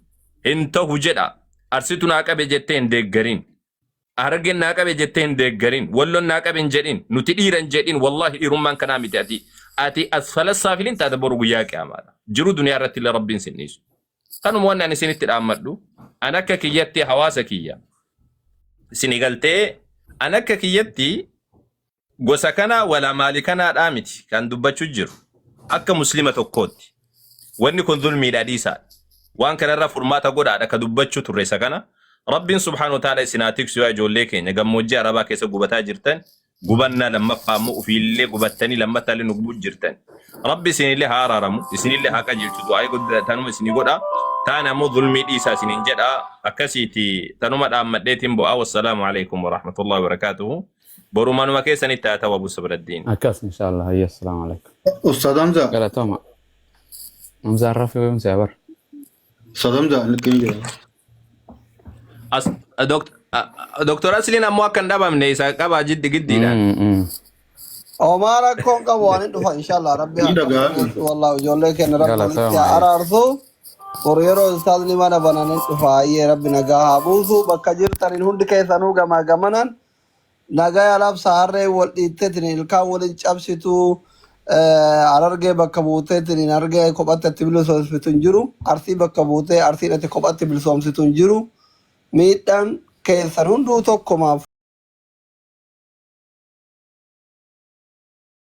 Hin ta'u jedha Arsitu naa qabe jettee hin deeggarin. Harargeen naa qabe jettee hin deeggarin. Walloon naa qabe hin jedhin. Nuti dhiiran jedhin. Wallahi dhiirummaan kanaa miti ati asfala saafiliin taate boru guyyaa qiyaamaadha. Jiru duniyaa irratti illee Rabbiin sinniisu. Kanuma waan ani isinitti dhaammadhu. An akka kiyyatti hawaasa kiyya. Isini galtee an akka kiyyatti gosa kana wala maali kanaadhaa miti kan dubbachuu jiru. Akka muslima tokkootti. Wanni kun zulmiidha dhiisaadha. Waan kanarra furmaata godhaadha ka dubbachuu turre isa kana. Rabbiin subhaanahu wa ta'aala isinaa tiksu yaa ijoollee keenya gammoojjii Arabaa keessa gubataa jirtan gubannaa lammaffaa immoo ofiillee gubattanii lammattaallee nu gubuu jirtan. Rabbi isinillee haa araaramu isinillee haa qajeelchu du'aa godhatanuma isinii godha. Taana immoo zulmii dhiisaa isiniin jedha akkasiiti tanuma dhaammadheetiin bu'aa wassalaamu alaikum warahmatullahi wabarakaatuhu. Boru manuma keessanitti haa ta'u Abuu Sabraddiin. Akkas inshallah hayya assalamu alaikum. Ustaad Hamza. Galatoma. Hamza arrafi wayum sabar. Ustaad Hamza likkini jira. Doktor Asliin ammoo akka hin dhabamne isa qabaa jiddi giddiidhaan. Omar akkon qabu waan hin dhufa inshallah rabbi wallahi ijoollee keenya rabbi araarsu yeroo ustaadni mana bananii dhufa ayyee rabbi nagaa haa buusu bakka jirtaniin hundi keessanuu gamaa gamanan nagaa labsa harree wal dhiitteetiin ilkaan waliin cabsitu Harargee bakka buuteetiin Harargee kophaatti bilisoomsitu hin jiru Arsii bakka buutee Arsiidhatti kophaatti bilisoomsitu hin jiru miidhaan keessan hunduu tokkomaaf